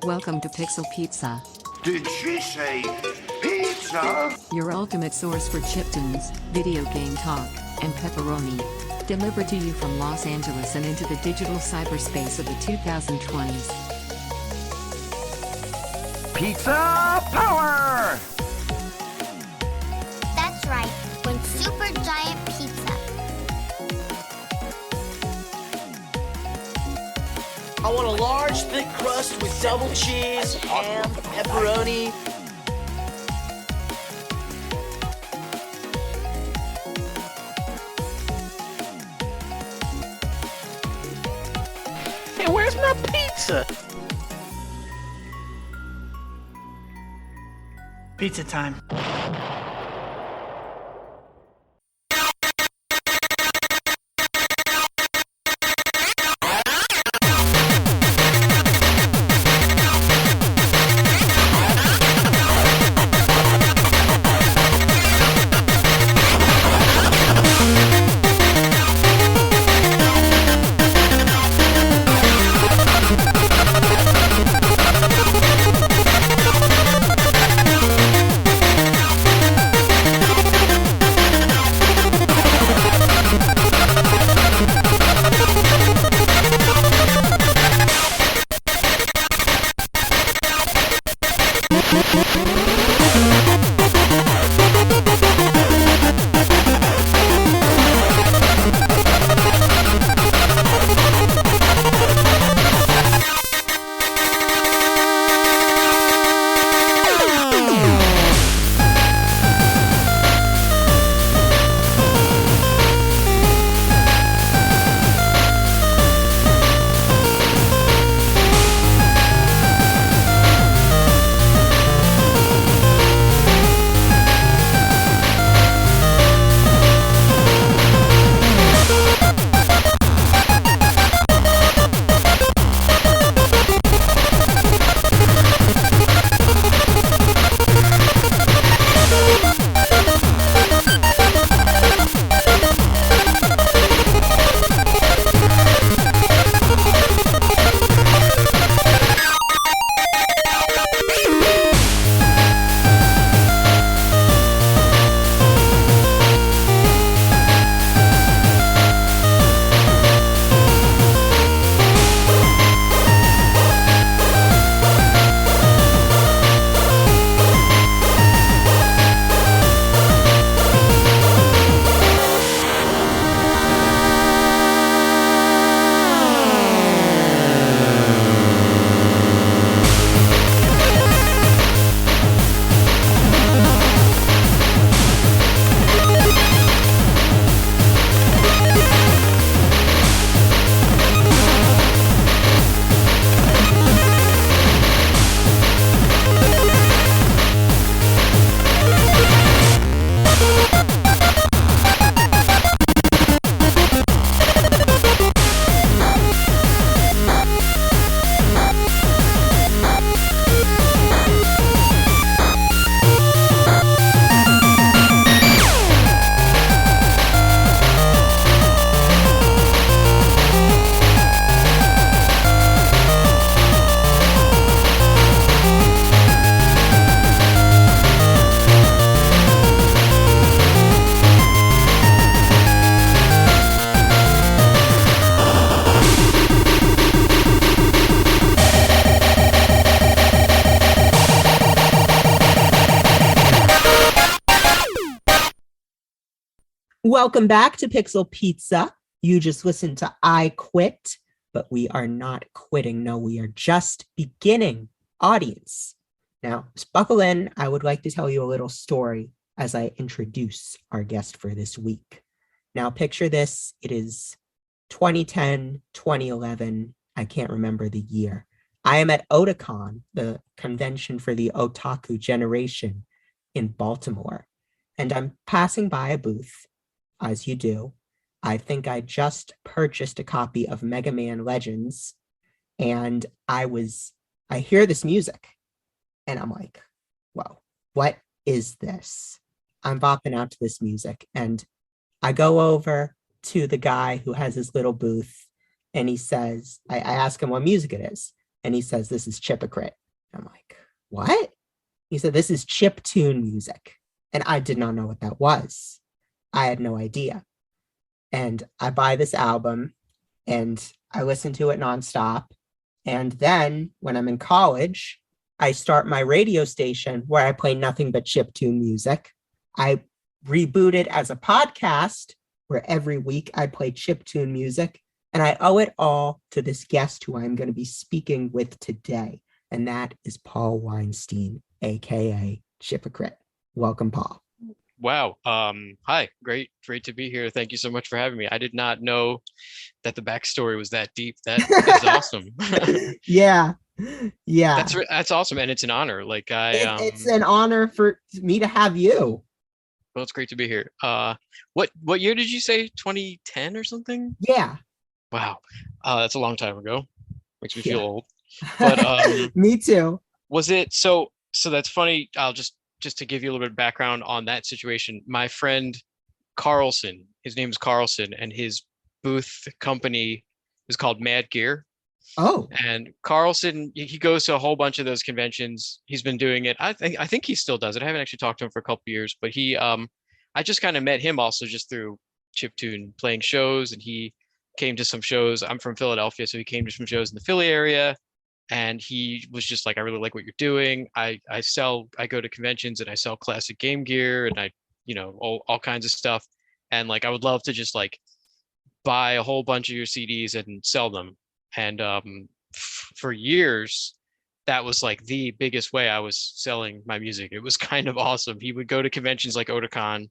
Welcome to Pixel Pizza, Did she say pizza? your ultimate source for chiptunes, video game talk, and pepperoni. Delivered to you from Los Angeles and into the digital cyberspace of the 2020s. Pizza power! That's right, when super giant pizza. I want a large, thick crust with double cheese, ham, pepperoni. Hey, where's my pizza? Pizza time. Welcome back to Pixel Pizza. You just listened to I Quit, but we are not quitting. No, we are just beginning, audience. Now, buckle in. I would like to tell you a little story as I introduce our guest for this week. Now, picture this. It is 2010, 2011. I can't remember the year. I am at Otakon, the convention for the otaku generation in Baltimore, and I'm passing by a booth. As you do. I think I just purchased a copy of Mega Man Legends, and I hear this music and I'm like, whoa, what is this? I'm bopping out to this music, and I go over to the guy who has his little booth, and he says, I ask him what music it is. And he says, this is Chipocrite. I'm like, what? He said, this is chiptune music. And I did not know what that was. I had no idea. And I buy this album and I listen to it nonstop. And then when I'm in college, I start my radio station where I play nothing but chiptune music. I reboot it as a podcast where every week I play chiptune music. And I owe it all to this guest who I'm going to be speaking with today. And that is Paul Weinstein, aka Chipocrite. Welcome, Paul. Wow. Hi. Great to be here. Thank you so much for having me. I did not know that the backstory was that deep. That is awesome. Yeah. That's awesome, and it's an honor. Like it's an honor for me to have you. Well, it's great to be here. What year did you say? 2010 or something? Yeah. Wow. That's a long time ago. Makes me feel old. But me too. Was it so that's funny. I'll just to give you a little bit of background on that situation. My friend Carlson, his name is Carlson, and his booth company is called Mad Gear. Oh. And Carlson, he goes to a whole bunch of those conventions. He's been doing it. I think he still does it. I haven't actually talked to him for a couple of years, but he I just kind of met him also just through chiptune playing shows, and he came to some shows. I'm from Philadelphia, so he came to some shows in the Philly area, and he was just like, I really like what you're doing. I go to conventions and I sell classic game gear, and I, all kinds of stuff. And like, I would love to just like buy a whole bunch of your CDs and sell them. And for years, that was like the biggest way I was selling my music. It was kind of awesome. He would go to conventions like Otakon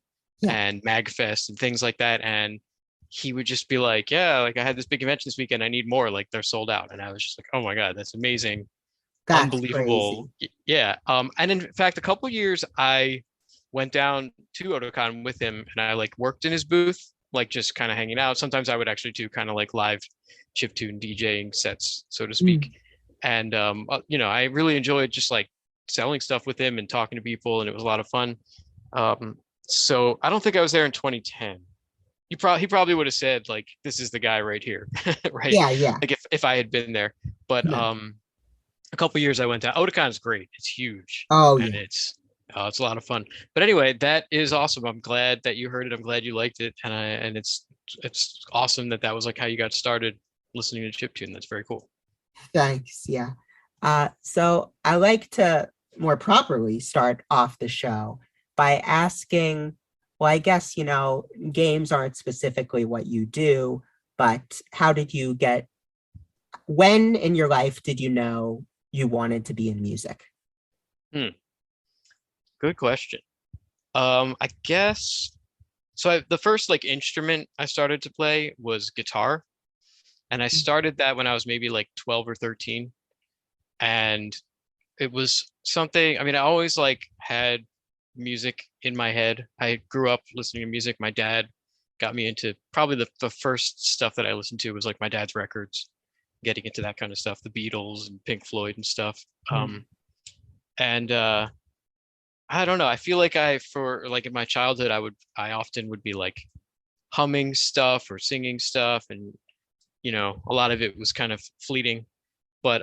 and MagFest and things like that. And he would just be like, yeah, like I had this big convention this weekend. I need more. Like they're sold out. And I was just like, oh my God, that's amazing. That's unbelievable. Crazy. Yeah. And in fact, a couple of years I went down to Otakon with him, and I like worked in his booth, like just kind of hanging out. Sometimes I would actually do kind of like live chiptune DJing sets, so to speak. And I really enjoyed just like selling stuff with him and talking to people, and it was a lot of fun. So I don't think I was there in 2010. He probably would have said like, this is the guy right here. Right. Yeah. Like if I had been there. But a couple years I went to Otakon is great. It's huge. And it's a lot of fun. But anyway, that is awesome. I'm glad that you heard it. I'm glad you liked it. And it's awesome that was like how you got started listening to chiptune. That's very cool. Thanks. Yeah. So I like to more properly start off the show by asking, well, I guess, games aren't specifically what you do, but when in your life did you know you wanted to be in music? Good question. I guess, the first like instrument I started to play was guitar. And I started that when I was maybe like 12 or 13. And it was something, I always like had music in my head. I grew up listening to music. My dad got me into probably the first stuff that I listened to was like my dad's records, getting into that kind of stuff, the Beatles and Pink Floyd and stuff. And I don't know. I feel like in my childhood, I often would be like humming stuff or singing stuff, and a lot of it was kind of fleeting, but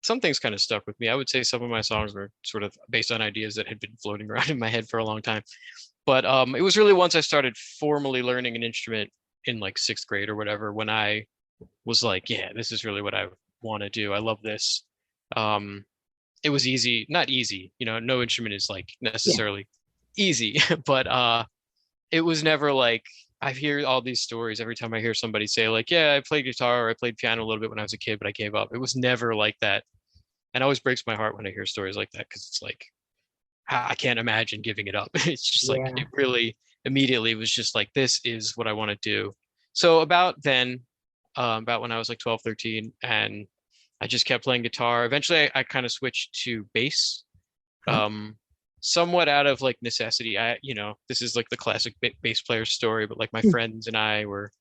some things kind of stuck with me. I would say some of my songs were sort of based on ideas that had been floating around in my head for a long time. But it was really once I started formally learning an instrument in like 6th grade or whatever, when I was like, yeah, this is really what I want to do. I love this. It was easy, not easy, no instrument is like necessarily easy, but it was never like, I hear all these stories every time I hear somebody say like, yeah, I played guitar or I played piano a little bit when I was a kid, but I gave up. It was never like that. And it always breaks my heart when I hear stories like that, because it's like, I can't imagine giving it up. It's just like, it really immediately was just like, this is what I want to do. So about then, about when I was like 12, 13, and I just kept playing guitar. Eventually I kind of switched to bass. Somewhat out of like necessity. This is like the classic bass player story, but like my friends and I were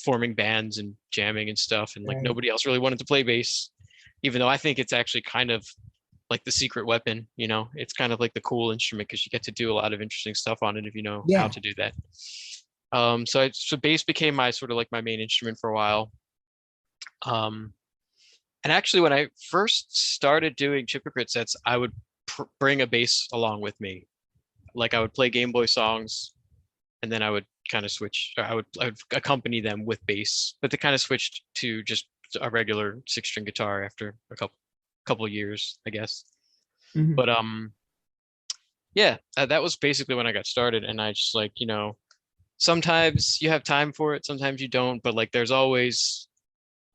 forming bands and jamming and stuff, and like nobody else really wanted to play bass, even though I think it's actually kind of like the secret weapon. It's kind of like the cool instrument because you get to do a lot of interesting stuff on it if you know how to do that. So bass became my sort of like my main instrument for a while. And actually, when I first started doing Chipocrite sets, I would bring a bass along with me. Like I would play Game Boy songs, and then I would kind of switch. Or I would accompany them with bass, but they kind of switched to just a regular 6-string guitar after a couple of years, I guess. Mhm. But yeah, that was basically when I got started, and I just like sometimes you have time for it, sometimes you don't, but like there's always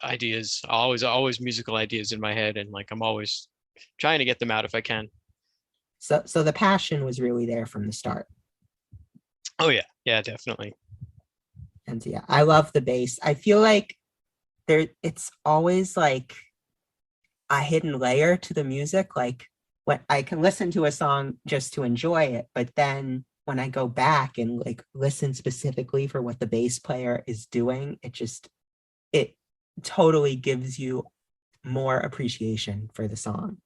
ideas, always musical ideas in my head, and like I'm always trying to get them out if I can. So the passion was really there from the start. Oh yeah, yeah, definitely. And yeah, I love the bass. I feel like it's always like a hidden layer to the music. Like when I can listen to a song just to enjoy it, but then when I go back and like listen specifically for what the bass player is doing, it totally gives you more appreciation for the song.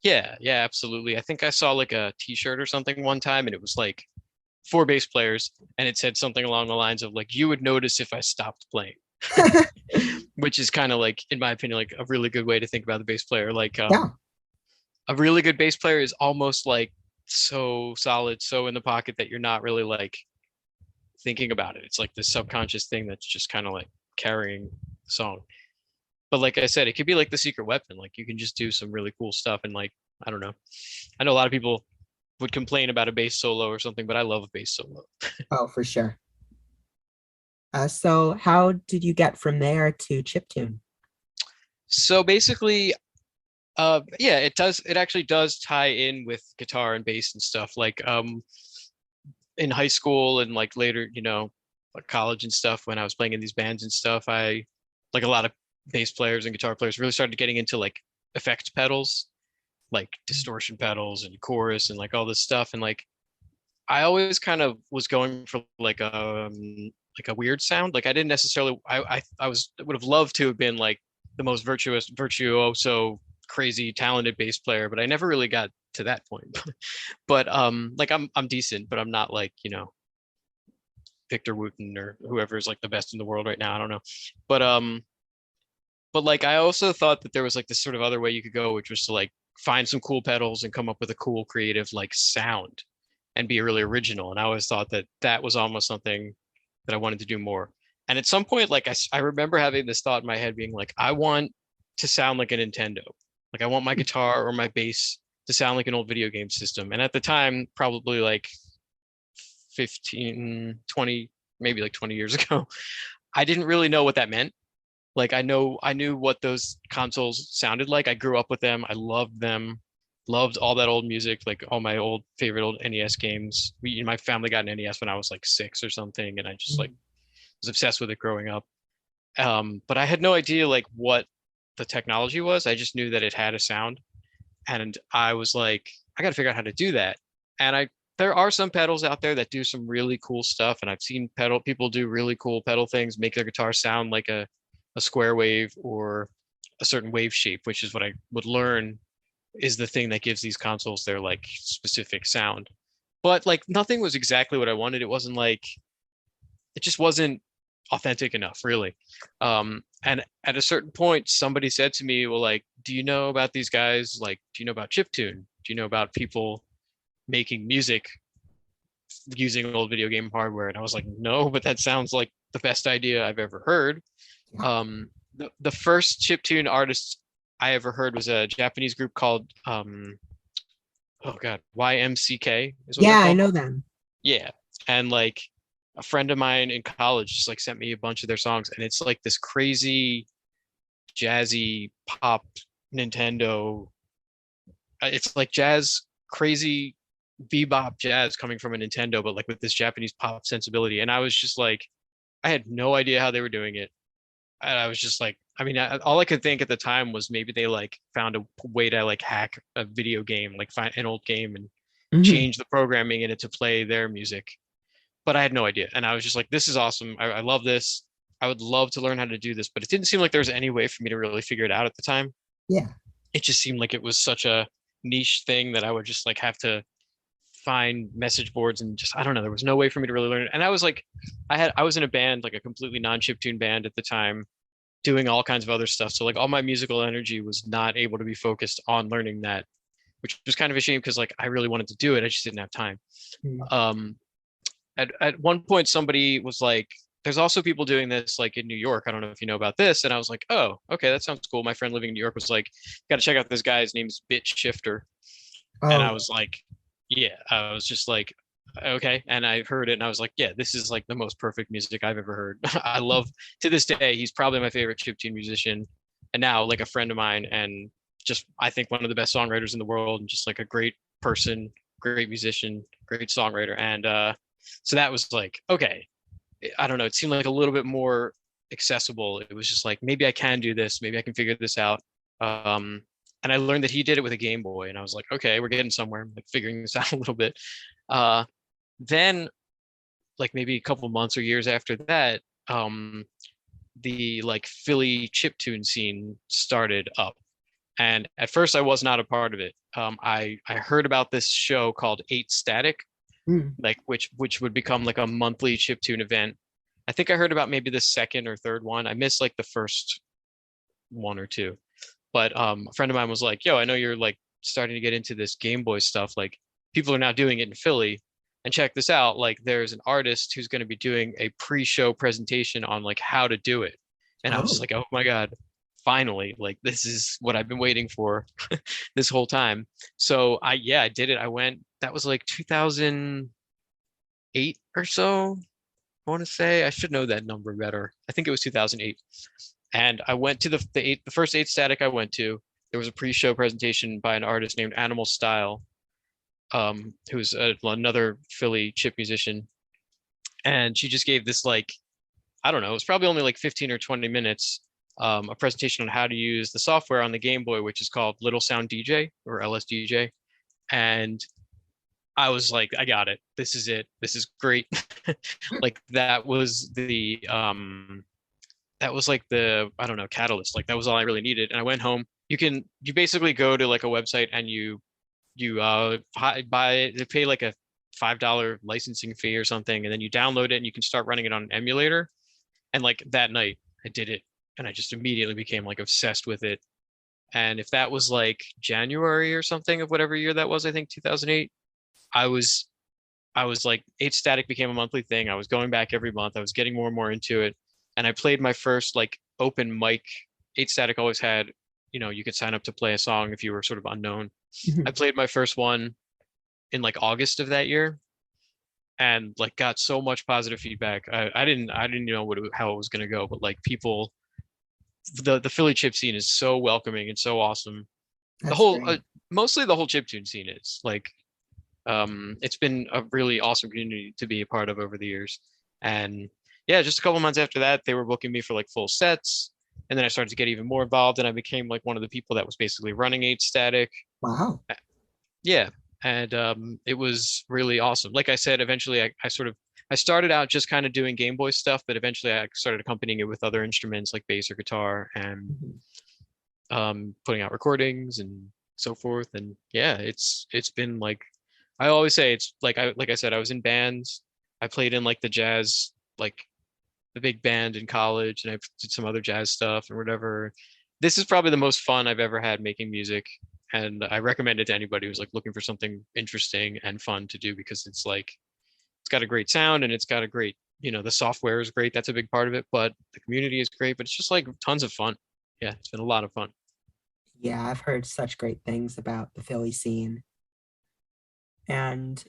Yeah, yeah, absolutely. I think I saw like a t-shirt or something one time, and it was like 4 bass players, and it said something along the lines of like, you would notice if I stopped playing. Which is kind of like, in my opinion, like a really good way to think about the bass player. Like Yeah. a really good bass player is almost like so solid, so in the pocket that you're not really like thinking about it. It's like this subconscious thing that's just kind of like carrying the song. But like I said, it could be like the secret weapon. Like you can just do some really cool stuff, and like I don't know. I know a lot of people would complain about a bass solo or something, but I love a bass solo. Oh, for sure. So how did you get from there to chiptune? So basically, yeah, it actually does tie in with guitar and bass and stuff. Like in high school and like later, like college and stuff, when I was playing in these bands and stuff, I like a lot of bass players and guitar players really started getting into like effect pedals, like distortion pedals and chorus and like all this stuff. And like I always kind of was going for like a weird sound. Like I didn't necessarily would have loved to have been like the most virtuoso crazy talented bass player, but I never really got to that point. But like I'm decent, but I'm not like, Victor Wooten or whoever is like the best in the world right now. I don't know. But like I also thought that there was like this sort of other way you could go, which was to like find some cool pedals and come up with a cool creative like sound and be really original. And I always thought that that was almost something that I wanted to do more. And at some point, like I remember having this thought in my head being like, I want to sound like a Nintendo. Like I want my guitar or my bass to sound like an old video game system. And at the time, probably like 15, 20, maybe like 20 years ago, I didn't really know what that meant. Like I knew what those consoles sounded like. I grew up with them. I loved them. Loved all that old music, like all my old favorite old NES games. My family got an NES when I was like 6 or something, and I just like was obsessed with it growing up. But I had no idea like what the technology was. I just knew that it had a sound, and I was like, I got to figure out how to do that. And there are some pedals out there that do some really cool stuff, and I've seen people do really cool pedal things, make their guitar sound like a square wave or a certain wave shape, which is what I would learn is the thing that gives these consoles their like specific sound. But like nothing was exactly what I wanted. It just wasn't authentic enough, really. And at a certain point, somebody said to me, well, like, do you know about these guys? Like, do you know about chiptune? Do you know about people making music using old video game hardware? And I was like, no, but that sounds like the best idea I've ever heard. The first chiptune artist I ever heard was a Japanese group called oh god, YMCK is what they're Yeah, I called. know them. Yeah. And like a friend of mine in college just like sent me a bunch of their songs, and it's like this crazy jazzy pop Nintendo. It's like jazz, crazy bebop jazz coming from a Nintendo, but like with this Japanese pop sensibility. And I was just like, I had no idea how they were doing it. And I was just like, I mean, all I could think at the time was maybe they like found a way to like hack a video game, like find an old game and Mhm. change the programming in it to play their music. But I had no idea. And I was just like, this is awesome. I love this. I would love to learn how to do this, but it didn't seem like there was any way for me to really figure it out at the time. Yeah. It just seemed like it was such a niche thing that I would just like have to find message boards and just I don't know, there was no way for me to really learn it. And I was like I was in a band, like a completely non-chiptune band at the time, doing all kinds of other stuff. So like all my musical energy was not able to be focused on learning that, which was kind of a shame because like I really wanted to do it. I just didn't have time. Mm. At one point somebody was like, there's also people doing this like in New York. I don't know if you know about this. And I was like, oh, okay, that sounds cool. My friend living in New York was like, got to check out this guy. His name's Bitch Shifter. And Oh, I was like, yeah, I was just like, okay. And I heard it and I was like, yeah, this is like the most perfect music I've ever heard. I love, to this day, he's probably my favorite chiptune musician. And now like a friend of mine, and just I think one of the best songwriters in the world, and just like a great person, great musician, great songwriter. And so that was like, okay, I don't know, it seemed like a little bit more accessible. It was just like, maybe I can do this, maybe I can figure this out. And I learned that he did it with a Game Boy, and I was like, okay, we're getting somewhere. I'm like figuring this out a little bit. Then, like maybe a couple months or years after that, the like Philly chiptune scene started up, and at first I was not a part of it. I heard about this show called 8 Static, mm. like which would become like a monthly chiptune event. I think I heard about maybe the second or third one. I missed like the first one or two. But a friend of mine was like, yo, I know you're like starting to get into this Game Boy stuff. Like people are now doing it in Philly. And check this out. Like there's an artist who's going to be doing a pre-show presentation on like how to do it. And I was just Oh, like, oh my God, finally, like this is what I've been waiting for this whole time. So I did it. I went, that was like 2008 or so. I want to say, I should know that number better. I think it was 2008. And I went to the first 8 Static I went to. There was a pre-show presentation by an artist named Animal Style, who's another Philly chip musician. And she just gave this like, I don't know, it was probably only like 15 or 20 minutes, a presentation on how to use the software on the Game Boy, which is called Little Sound DJ or LSDJ. And I was like, I got it. This is it. This is great. Like that was like the, I don't know, catalyst. Like that was all I really needed. And I went home. You basically go to like a website and you pay like a $5 licensing fee or something, and then you download it and you can start running it on an emulator. And like that night I did it, and I just immediately became like obsessed with it. And if that was like January or something of whatever year that was, I think 2008, I was like 8 Static became a monthly thing. I was going back every month. I was getting more and more into it. And I played my first like open mic. 8 Static always had, you could sign up to play a song if you were sort of unknown. I played my first one in like August of that year, and like got so much positive feedback. I didn't know how it was gonna go, but like people, the Philly chip scene is so welcoming and so awesome. The that's whole great. mostly the whole chiptune scene is like, it's been a really awesome community to be a part of over the years. And yeah, just a couple months after that, they were booking me for like full sets. And then I started to get even more involved, and I became like one of the people that was basically running 8 Static. Wow. Yeah. And it was really awesome. Like I said, eventually I started out just kind of doing Game Boy stuff, but eventually I started accompanying it with other instruments like bass or guitar, and putting out recordings and so forth. And yeah, it's been like, I always say it's like I said, I was in bands. I played in like the jazz, like the big band in college, and I did some other jazz stuff and whatever. This is probably the most fun I've ever had making music, and I recommend it to anybody who's like looking for something interesting and fun to do, because it's like, it's got a great sound, and it's got a great, the software is great. That's a big part of it, but the community is great, but it's just like tons of fun. Yeah, it's been a lot of fun. Yeah, I've heard such great things about the Philly scene. And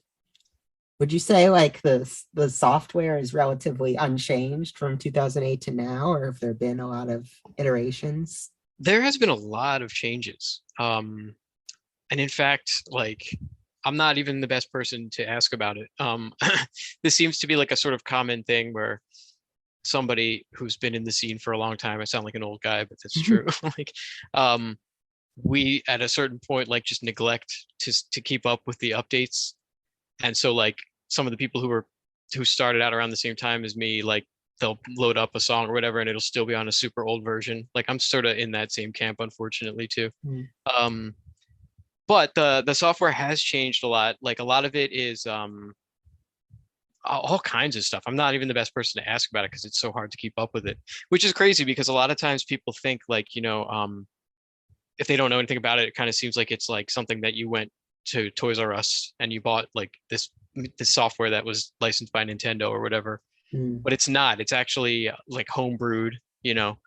would you say like the software is relatively unchanged from 2008 to now, or have there been a lot of iterations? There has been a lot of changes. And in fact, like, I'm not even the best person to ask about it. This seems to be like a sort of common thing where somebody who's been in the scene for a long time, I sound like an old guy, but that's true. Like, we at a certain point like just neglect to keep up with the updates. And so like some of the people who started out around the same time as me, like they'll load up a song or whatever and it'll still be on a super old version. Like I'm sort of in that same camp, unfortunately, too. But the software has changed a lot. Like a lot of it is all kinds of stuff. I'm not even the best person to ask about it because it's so hard to keep up with it, which is crazy because a lot of times people think like, if they don't know anything about it, it kind of seems like it's like something that you went to Toys R Us and you bought like this software that was licensed by Nintendo or whatever. Mm. But it's not. It's actually like homebrewed, you know.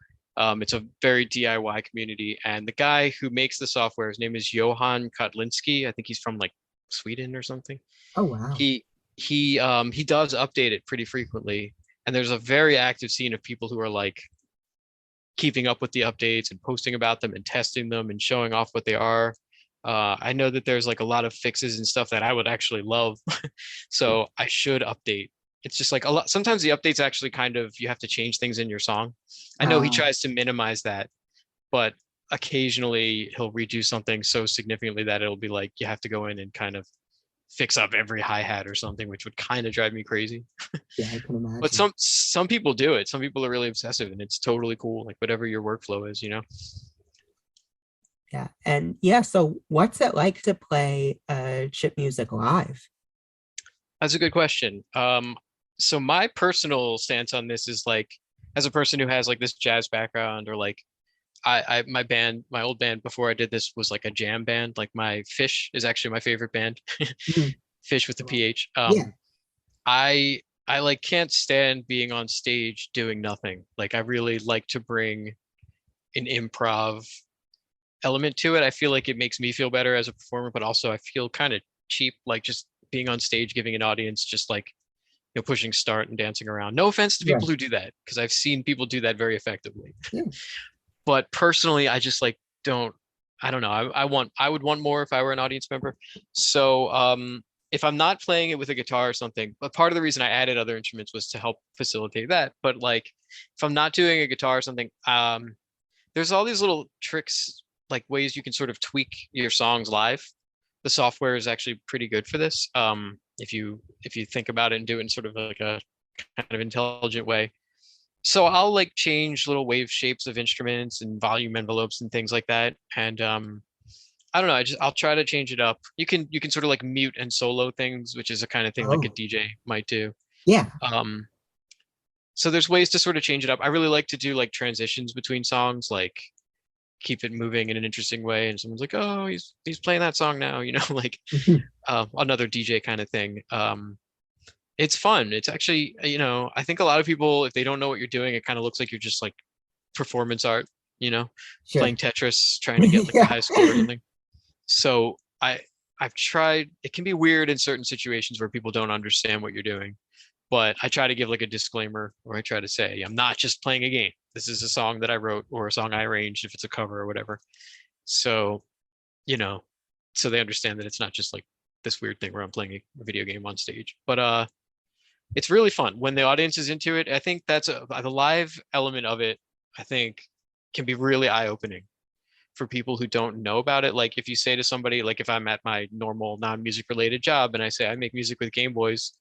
It's a very DIY community, and the guy who makes the software, his name is Johan Kotlinski. I think he's from like Sweden or something. Oh wow. He does update it pretty frequently, and there's a very active scene of people who are like keeping up with the updates and posting about them and testing them and showing off what they are. I know that there's like a lot of fixes and stuff that I would actually love, so I should update. It's just like a lot. Sometimes the updates actually kind of you have to change things in your song. I know he tries to minimize that, but occasionally he'll redo something so significantly that it'll be like you have to go in and kind of fix up every hi-hat or something, which would kind of drive me crazy. Yeah, I can imagine. But some people do it. Some people are really obsessive, and it's totally cool. Like whatever your workflow is, you know. Yeah, and yeah. So, what's it like to play chip music live? That's a good question. So my personal stance on this is like, as a person who has like this jazz background, or like my old band before I did this was like a jam band. Like my Fish is actually my favorite band. Mhm. Fish with the PH. Yeah. I like can't stand being on stage doing nothing. Like I really like to bring an improv element to it. I feel like it makes me feel better as a performer, but also I feel kind of cheap, like just being on stage, giving an audience just like, pushing start and dancing around. No offense to people who do that, because I've seen people do that very effectively. Yeah. But personally, I just like I don't know. I would want more if I were an audience member. So if I'm not playing it with a guitar or something, but part of the reason I added other instruments was to help facilitate that. But like if I'm not doing a guitar or something, there's all these little tricks, like ways you can sort of tweak your songs live. The software is actually pretty good for this. If you think about it and do it in sort of like a kind of intelligent way. So I'll like change little wave shapes of instruments and volume envelopes and things like that. And I don't know, I'll try to change it up. You can sort of like mute and solo things, which is a kind of thing like a DJ might do. Yeah. So there's ways to sort of change it up. I really like to do like transitions between songs, like keep it moving in an interesting way, and someone's like, oh, he's playing that song now, like another DJ kind of thing. It's fun. It's actually, I think a lot of people, if they don't know what you're doing, it kind of looks like you're just like performance art, Sure. playing Tetris, trying to get like a high score or something. So I've tried, it can be weird in certain situations where people don't understand what you're doing, but I try to give like a disclaimer, or I try to say, I'm not just playing a game. This is a song that I wrote, or a song I arranged if it's a cover or whatever. So, so they understand that it's not just like this weird thing where I'm playing a video game on stage. But it's really fun when the audience is into it. I think that's the live element of it, I think, can be really eye-opening for people who don't know about it. Like if you say to somebody, like if I'm at my normal non-music related job and I say I make music with Game Boys,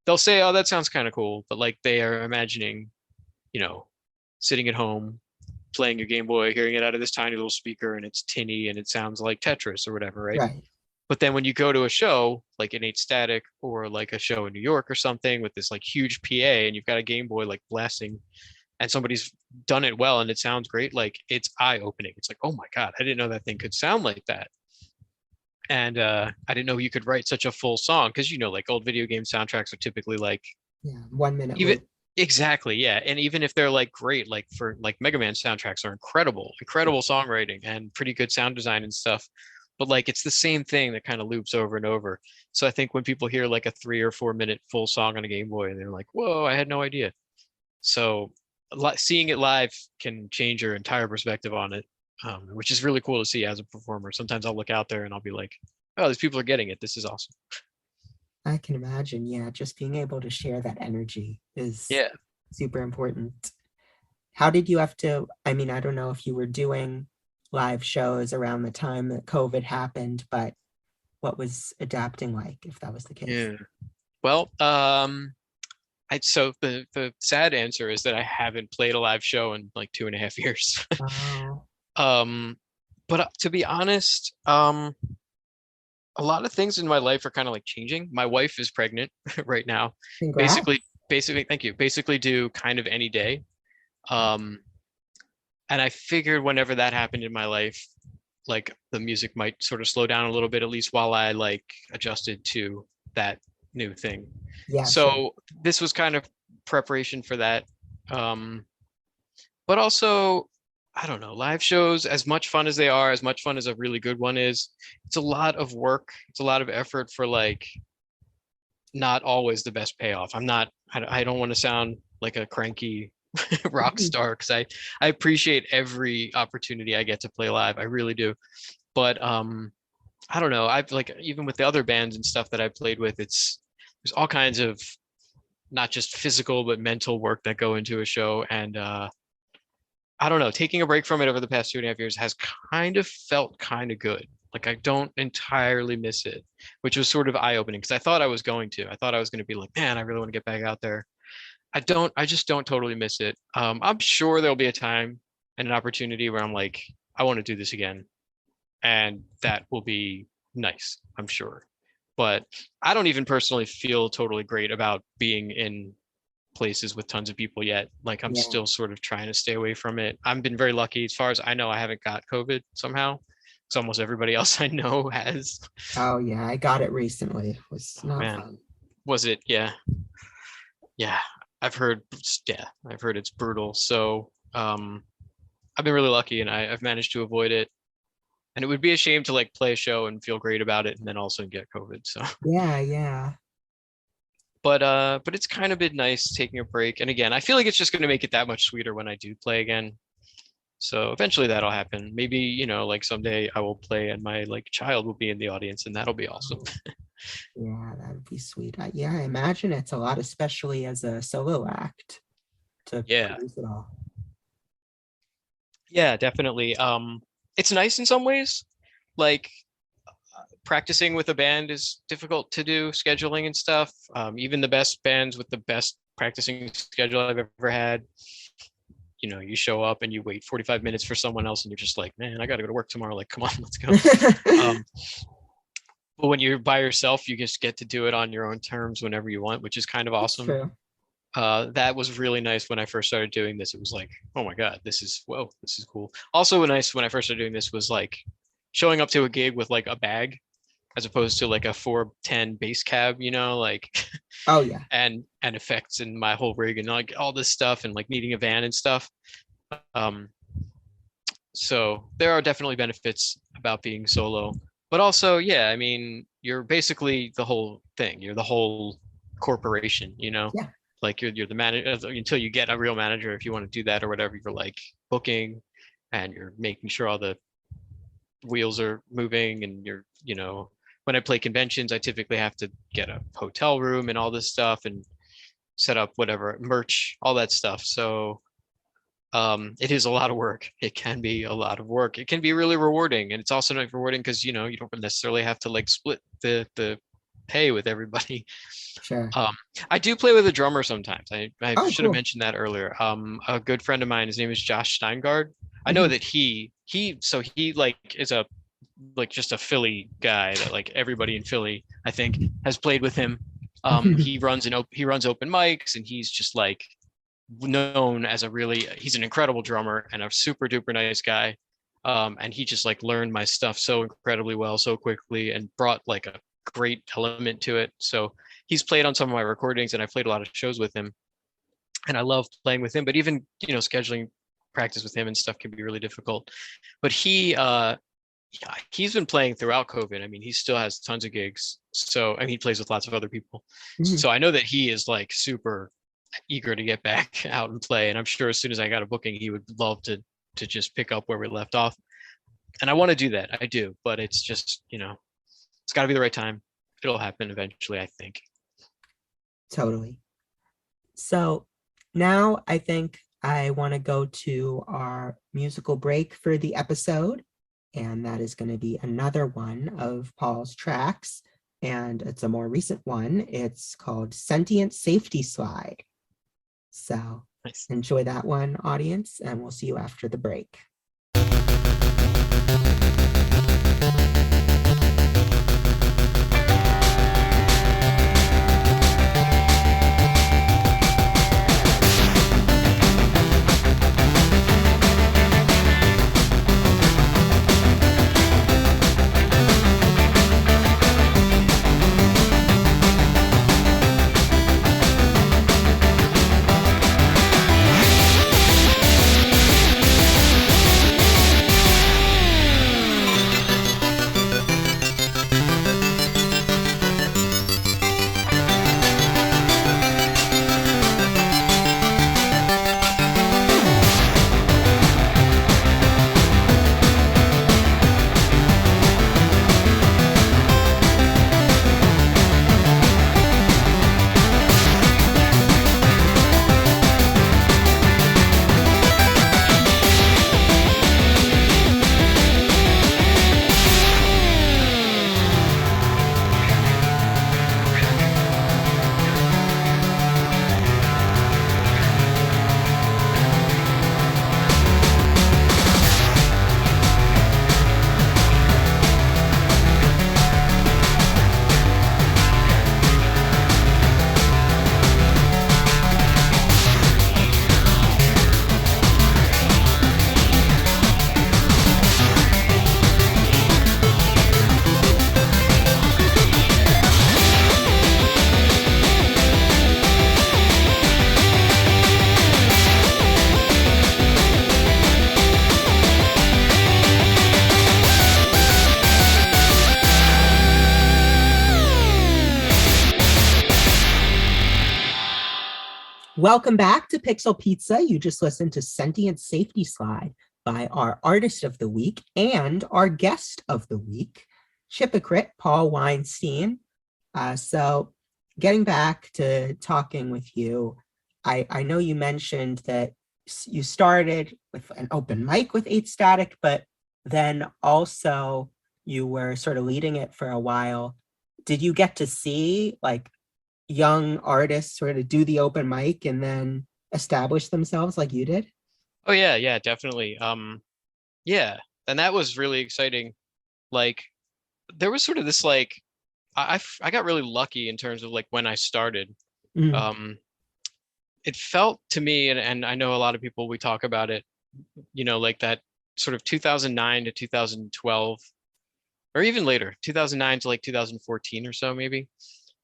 they'll say, oh, that sounds kind of cool. But like they are imagining, sitting at home, playing a Game Boy, hearing it out of this tiny little speaker, and it's tinny and it sounds like Tetris or whatever, right? Right. But then when you go to a show like Innate Static, or like a show in New York or something with this like huge PA, and you've got a Game Boy like blasting, and somebody's done it well and it sounds great, like it's eye-opening. It's like, oh my God, I didn't know that thing could sound like that. And I didn't know you could write such a full song, because like old video game soundtracks are typically like 1 minute. even exactly, yeah. And even if they're like great, like for like Mega Man soundtracks are incredible songwriting and pretty good sound design and stuff. But like it's the same thing that kind of loops over and over. So I think when people hear like a 3 or 4 minute full song on a Game Boy, they're like, whoa, I had no idea. So seeing it live can change your entire perspective on it, which is really cool to see as a performer. Sometimes I'll look out there and I'll be like, oh, these people are getting it. This is awesome. I can imagine. Yeah, just being able to share that energy is super important. How did you have to, I mean, I don't know if you were doing live shows around the time that COVID happened, but what was adapting like, if that was the case? Yeah. Well, so the sad answer is that I haven't played a live show in like 2.5 years. Oh. But to be honest, a lot of things in my life are kind of like changing. My wife is pregnant right now. Congrats. Basically, thank you. Basically do kind of any day. Um, and I figured whenever that happened in my life, like the music might sort of slow down a little bit, at least while I like adjusted to that new thing. Yeah, sure. So this was kind of preparation for that. But also, I don't know, live shows, as much fun as they are, as much fun as a really good one is, it's a lot of work. It's a lot of effort for like not always the best payoff. I don't want to sound like a cranky rock Mhm. star because I appreciate every opportunity I get to play live. I really do. But I don't know. I've like even with the other bands and stuff that I played with, there's all kinds of not just physical but mental work that go into a show. And I don't know, taking a break from it over the past 2.5 years has kind of felt kind of good. Like I don't entirely miss it, which was sort of eye-opening because I thought I was going to. I thought I was going to be like, man, I really want to get back out there. I just don't totally miss it. I'm sure there'll be a time and an opportunity where I'm like, I want to do this again. And that will be nice, I'm sure. But I don't even personally feel totally great about being in places with tons of people yet. Like I'm Yeah. still sort of trying to stay away from it. I've been very lucky as far as I know. I haven't got COVID somehow. Because almost everybody else I know has. Oh yeah, I got it recently. It was Oh, not man, fun. was it? Yeah, yeah. I've heard. Yeah, I've heard it's brutal. So I've been really lucky, and I've managed to avoid it. And it would be a shame to like play a show and feel great about it, and then also get COVID. So, Yeah, yeah. but it's kind of been nice taking a break. And again, I feel like it's just going to make it that much sweeter when I do play again. So eventually that'll happen. Maybe, like someday I will play and my like child will be in the audience and that'll be awesome. Yeah, that would be sweet. Yeah, I imagine it's a lot, especially as a solo act to Yeah. produce it all. Yeah, definitely. It's nice in some ways. Like practicing with a band is difficult to do, scheduling and stuff. Even the best bands with the best practicing schedule I've ever had, you show up and you wait 45 minutes for someone else and you're just like, man, I got to go to work tomorrow. Like, come on, let's go. But when you're by yourself, you just get to do it on your own terms whenever you want, which is kind of awesome. True. That was really nice when I first started doing this. It was like, oh my God, this is cool. Also nice when I first started doing this was like showing up to a gig with like a bag as opposed to like a 410 bass cab, like Oh yeah. and effects and my whole rig and like all this stuff and like needing a van and stuff. So there are definitely benefits about being solo, but also, yeah, I mean, you're basically the whole thing. You're the whole corporation, Yeah. like you're the manager until you get a real manager. If you want to do that or whatever, you're like booking and you're making sure all the wheels are moving and you're, when I play conventions, I typically have to get a hotel room and all this stuff and set up whatever merch, all that stuff. So it is a lot of work. It can be a lot of work. It can be really rewarding, and it's also not rewarding because you don't necessarily have to like split the pay with everybody. Sure. I do play with a drummer sometimes. I Oh, should have cool. mentioned that earlier. A good friend of mine, his name is Josh Steingard. I know that he like is a like just a Philly guy that like everybody in Philly I think has played with him. He runs open mics and he's just like known as he's an incredible drummer and a super duper nice guy. And he just like learned my stuff so incredibly well so quickly and brought like a great element to it. So he's played on some of my recordings and I played a lot of shows with him and I love playing with him, but even scheduling practice with him and stuff can be really difficult. But he's been playing throughout COVID. I mean, he still has tons of gigs. So, he plays with lots of other people. Mhm. So I know that he is like super eager to get back out and play. And I'm sure as soon as I got a booking, he would love to just pick up where we left off. And I want to do that. I do, but it's just, it's gotta be the right time. It'll happen eventually, I think. Totally. So now I think I want to go to our musical break for the episode. And that is going to be another one of Paul's tracks. And it's a more recent one. It's called Sentient Safety Slide. So Nice. enjoy that one, audience, and we'll see you after the break. Welcome back to Pixel Pizza. You just listened to Sentient Safety Slide by our artist of the week and our guest of the week, Chipocrite, Paul Weinstein. So getting back to talking with you, I know you mentioned that you started with an open mic with 8 Static, but then also you were sort of leading it for a while. Did you get to see like young artists sort of do the open mic and then establish themselves like you did? Oh yeah, definitely. Yeah, and that was really exciting. Like there was sort of this like I got really lucky in terms of like when I started. Mm. It felt to me, and I know a lot of people, we talk about it, like that sort of 2009 to 2012, or even later, 2009 to like 2014 or so, maybe.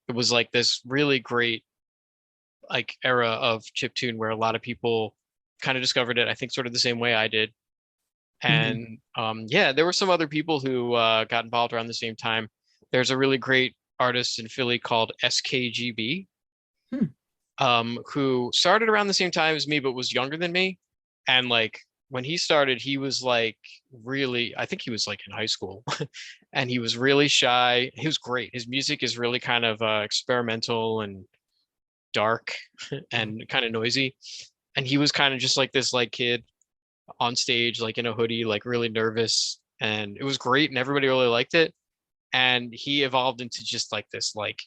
It was like this really great like era of chiptune where a lot of people kind of discovered it, I think sort of the same way I did. And yeah, there were some other people who got involved around the same time. There's a really great artist in Philly called SKGB, who started around the same time as me, but was younger than me. And like when he started, he was like really, I think he was like in high school and he was really shy. He was great. His music is really kind of experimental and dark and kind of noisy. And he was kind of just like this like kid on stage, like in a hoodie, like really nervous. And it was great and everybody really liked it. And he evolved into just like this, like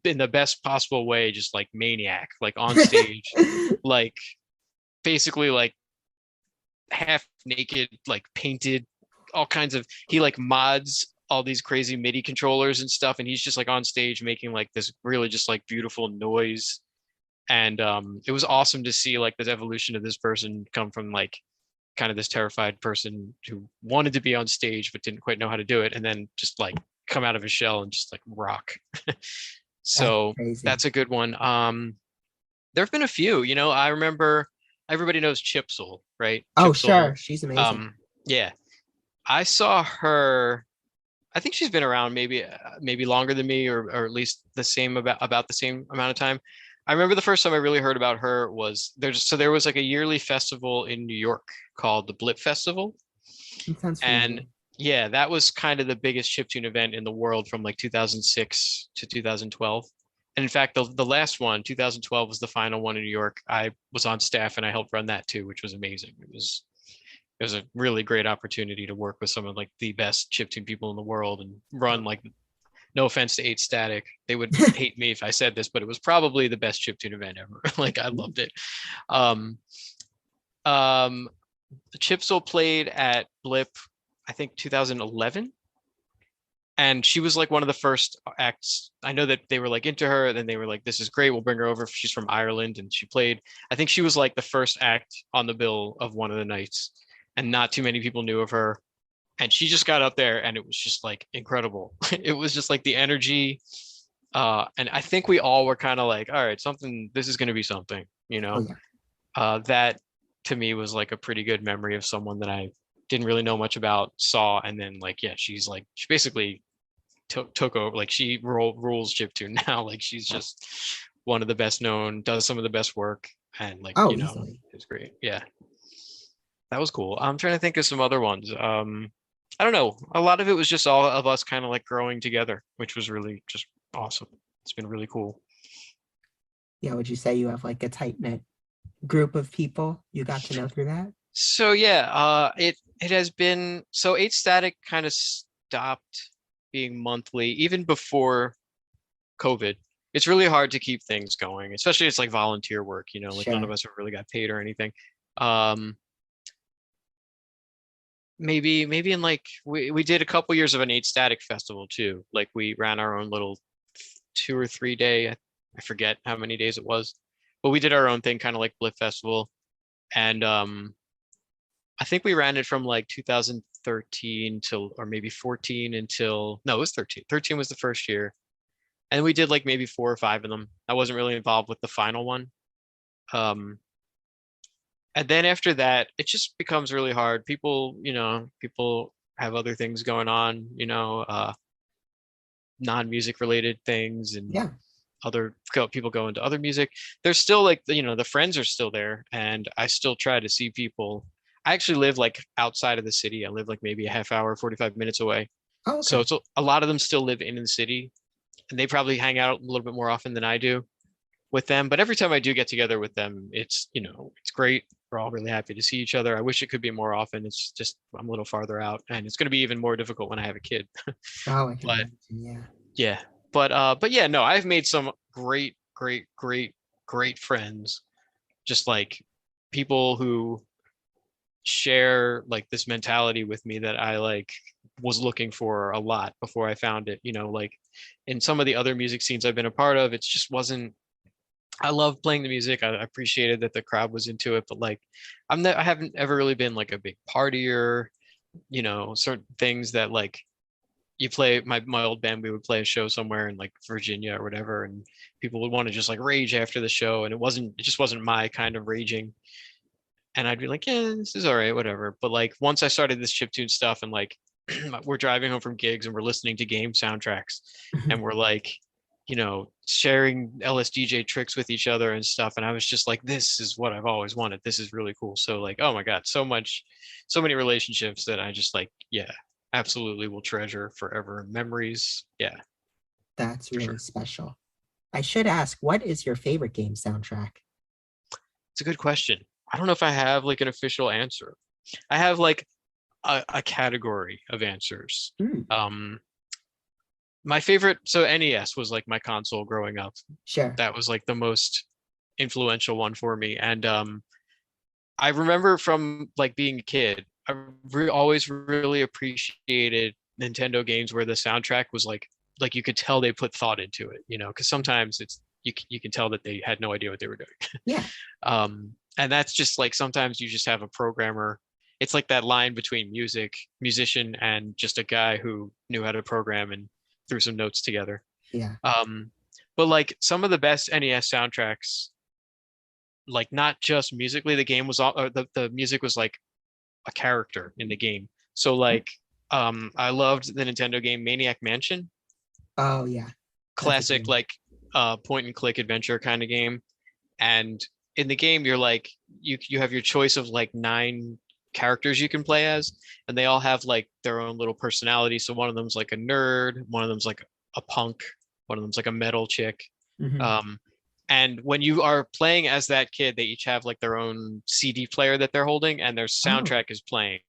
in the best possible way, just like maniac, like on stage, like basically like half naked, like painted, all kinds of, he like mods all these crazy MIDI controllers and stuff. And he's just like on stage making like this really just like beautiful noise. And it was awesome to see like this evolution of this person come from like kind of this terrified person who wanted to be on stage but didn't quite know how to do it, and then just like come out of his shell and just like rock. So that's a good one. There have been a few, I remember everybody knows Chipsel, right? Oh, Chipsel, sure. She's amazing. Yeah. I saw her, I think she's been around maybe longer than me, or at least the same about the same amount of time. I remember the first time I really heard about her was there was like a yearly festival in New York called the Blip Festival. That sounds And familiar. yeah, that was kind of the biggest chiptune event in the world from like 2006 to 2012. And in fact, the last one, 2012, was the final one in New York. I was on staff and I helped run that too, which was amazing. It was a really great opportunity to work with some of like the best chiptune people in the world and run like, no offense to 8 Static, they would hate me if I said this, but it was probably the best chiptune event ever. Like I loved it. Chipsel played at Blip, I think 2011. And she was like one of the first acts. I know that they were like into her, and then they were like, this is great, we'll bring her over. She's from Ireland. And she played, I think she was like the first act on the bill of one of the nights. And not too many people knew of her. And she just got up there and it was just like incredible. It was just like the energy. And I think we all were kind of like, all right, this is going to be something, Oh, yeah. that to me was like a pretty good memory of someone that I didn't really know much about, saw. And then like, yeah, she basically took over, like she rules chiptune now. Like she's just one of the best known, does some of the best work. And like, Oh, easily. it's great. Yeah. That was cool. I'm trying to think of some other ones. I don't know. A lot of it was just all of us kind of like growing together, which was really just awesome. It's been really cool. Yeah, would you say you have like a tight-knit group of people you got to know through that? So yeah, it has been, so 8 Static kind of stopped being monthly even before COVID. It's really hard to keep things going, especially it's like volunteer work, like none of us have really got paid or anything. Maybe in like we did a couple years of an 8 Static festival too. Like we ran our own little 2 or 3 day, I forget how many days it was, but we did our own thing, kind of like Blip Festival. And I think we ran it from like 2013 till, or maybe 14 until, no, it was 13. 13 was the first year. And we did like maybe 4 or 5 of them. I wasn't really involved with the final one. And then after that, it just becomes really hard. People have other things going on, non-music related things. And Yeah. people go into other music. There's still like the friends are still there, and I still try to see people. I actually live like outside of the city. I live like maybe a half hour, 45 minutes away. Oh, So okay. it's a lot of them still live in the city, and they probably hang out a little bit more often than I do with them. But every time I do get together with them, it's great. We're all really happy to see each other. I wish it could be more often. It's just I'm a little farther out, and it's going to be even more difficult when I have a kid. Oh, I can But imagine. Yeah. yeah, but yeah, no, I've made some great, great, great, great friends. Just like people who share like this mentality with me that I like was looking for a lot before I found it. Like in some of the other music scenes I've been a part of, it just wasn't. I love playing the music. I appreciated that the crowd was into it, but like I haven't ever really been like a big partier. Certain things that like you play my old band, we would play a show somewhere in like Virginia or whatever, and people would want to just like rage after the show, and it just wasn't my kind of raging. And I'd be like, yeah, this is all right, whatever. But like once I started this chiptune stuff, and like we're driving home from gigs and we're listening to game soundtracks, and we're like, sharing LSDJ tricks with each other and stuff. And I was just like, this is what I've always wanted. This is really cool. So like, oh my God, so many relationships that I just like, yeah, absolutely will treasure forever. Memories. Yeah, That's for really sure. special. I should ask, what is your favorite game soundtrack? It's a good question. I don't know if I have like an official answer. I have like a category of answers. Hmm, My favorite, so NES was like my console growing up. sure. That was like the most influential one for me. And I remember from like being a kid, I always really appreciated Nintendo games where the soundtrack was like you could tell they put thought into it, because sometimes you can tell that they had no idea what they were doing. Yeah. And that's just like sometimes you just have a programmer. It's like that line between musician, and just a guy who knew how to program and threw some notes together. Yeah. But like some of the best NES soundtracks, like not just musically, the game was all, or the music was like a character in the game. So like, I loved the Nintendo game Maniac Mansion, Oh, yeah. That's a classic good one. like point and click adventure kind of game. And in the game, you're like you have your choice of like 9 characters you can play as, and they all have like their own little personality. So one of them's like a nerd, one of them's like a punk, one of them's like a metal chick. Mhm. Um, and when you are playing as that kid, they each have like their own CD player that they're holding, and their Oh, soundtrack is playing,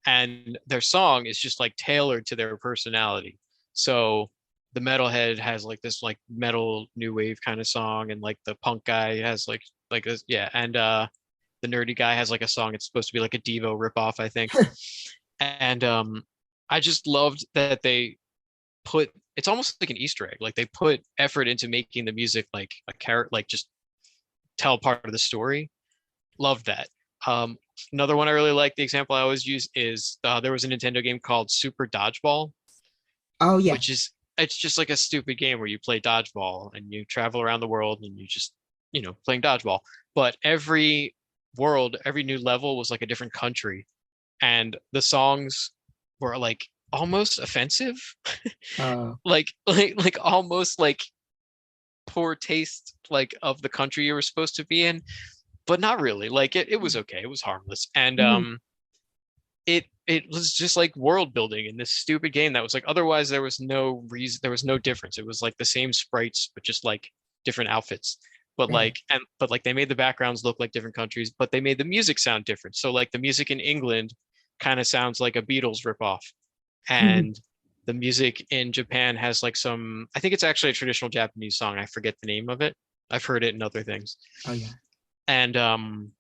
and their song is just like tailored to their personality. So the metalhead has like this like metal new wave kind of song, and like the punk guy has like this, yeah, and the nerdy guy has like a song. It's supposed to be like a Devo ripoff, I think. And I just loved that they put it's almost like an Easter egg. Like they put effort into making the music like a character, like just tell part of the story. Loved that. Um, Another one I really like, the example I always use is there was a Nintendo game called Super Dodgeball, oh, yeah. which is it's just like a stupid game where you play dodgeball and you travel around the world and you just playing dodgeball. But every new level was like a different country, and the songs were like almost offensive, Oh, like almost like poor taste like of the country you were supposed to be in, but not really. Like it was okay. It was harmless. And mhm. it was just like world building in this stupid game that was like otherwise there was no reason, there was no difference. It was like the same sprites but just like different outfits. But Right. like they made the backgrounds look like different countries, but they made the music sound different. So like the music in England kind of sounds like a Beatles ripoff, and the music in Japan has like some, I think it's actually a traditional Japanese song. I forget the name of it. I've heard it in other things. Oh, yeah. And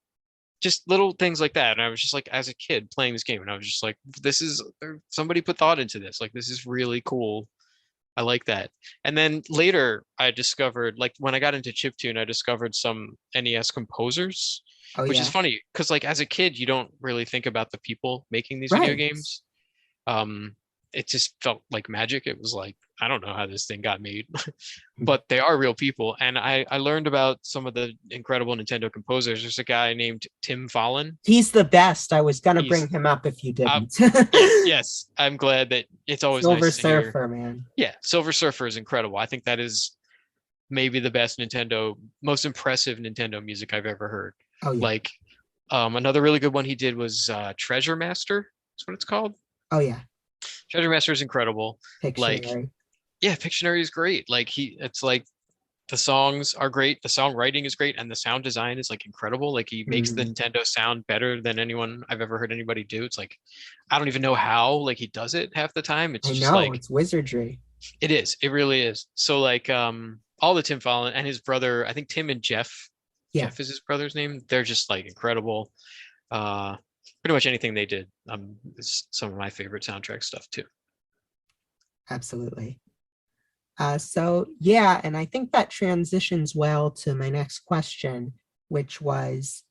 just little things like that. And I was just like, as a kid playing this game, and I was just like, this is somebody put thought into this. Like, this is really cool. I like that. And then later I discovered, like when I got into chiptune, I discovered some NES composers, Oh, which is yeah. funny because like as a kid, you don't really think about the people making these video Right. games. Um, it just felt like magic. It was like, I don't know how this thing got made, but they are real people. And I learned about some of the incredible Nintendo composers. There's a guy named Tim Fallon. He's the best. I was gonna bring He's him up if you didn't. yes. I'm glad that it's always Silver nice to hear. Surfer, man. Yeah, Silver Surfer is incredible. I think that is maybe the best Nintendo, most impressive Nintendo music I've ever heard. Oh yeah. Like another really good one he did was Treasure Master. That's what it's called. Oh yeah. Treasure Master is incredible. Like, Pictionary. yeah, Pictionary is great. Like it's like the songs are great, the songwriting is great, and the sound design is like incredible. Like he makes the Mhm. Nintendo sound better than anyone I've ever heard anybody do. It's like I don't even know how like he does it half the time. It's I just know, like it's wizardry. it is. It really is. So like all the Tim Fallon and his brother, I think Tim and Jeff, Yeah, Jeff is his brother's name. They're just like incredible. Uh Pretty much anything they did is some of my favorite soundtrack stuff too. absolutely. So yeah, and I think that transitions well to my next question, which was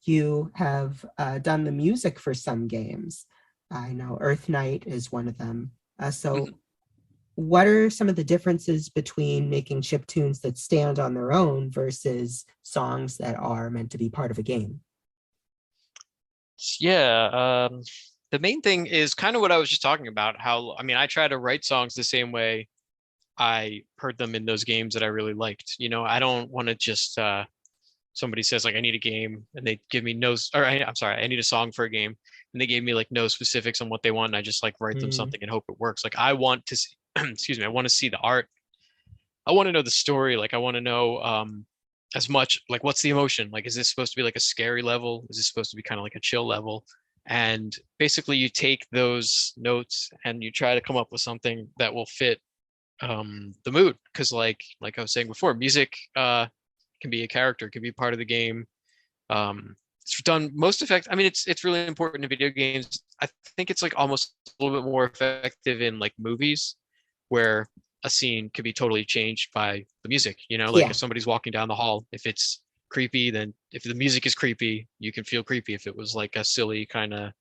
you have done the music for some games. I know Earth Night is one of them. So Mhm. what are some of the differences between making chip tunes that stand on their own versus songs that are meant to be part of a game? Yeah, the main thing is kind of what I was just talking about. How, I mean, I try to write songs the same way I heard them in those games that I really liked. You know, I don't want to just somebody says like I need a game and they give me I'm sorry, I need a song for a game and they gave me like no specifics on what they want and I just like write them Mm, something and hope it works. Like I want to see, excuse me, I want to see the art. I want to know the story. Like I want to know as much like what's the emotion? Like is this supposed to be like a scary level? Is this supposed to be kind of like a chill level? And basically you take those notes and you try to come up with something that will fit the mood because like I was saying before, music can be a character, can be part of the game. It's done most effective. I mean, it's really important in video games. I think it's like almost a little bit more effective in like movies where a scene could be totally changed by the music. You know, like yeah, if somebody's walking down the hall, if it's creepy, then if the music is creepy, you can feel creepy. If it was like a silly kind of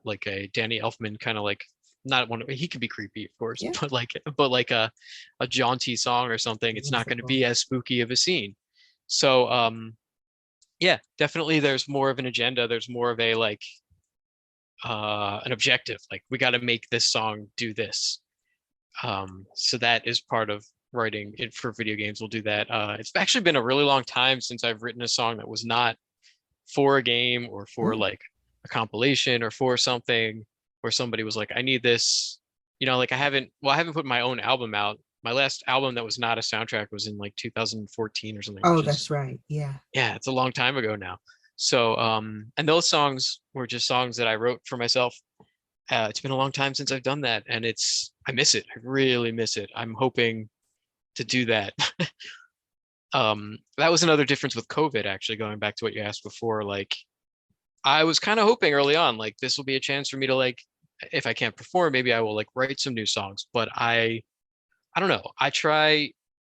like a Danny Elfman kind of like not one he can be creepy of course yeah, but like a jaunty song or something, it's not going to whimsical. be as spooky of a scene. So yeah, definitely there's more of an agenda, there's more of a like an objective, like we got to make this song do this. So that is part of writing it for video games. We'll do that. It's actually been a really long time since I've written a song that was not for a game or for Mm, like a compilation or for something where somebody was like, I need this. You know, like I haven't put my own album out. My last album that was not a soundtrack was in like 2014 or something, oh, which is, that's right. Yeah. yeah, it's a long time ago now. So, and those songs were just songs that I wrote for myself. It's been a long time since I've done that, and I miss it. I really miss it. I'm hoping to do that. That was another difference with COVID, actually, going back to what you asked before. Like, I was kind of hoping early on, like this will be a chance for me to like, if I can't perform, maybe I will like write some new songs. But I don't know. I try.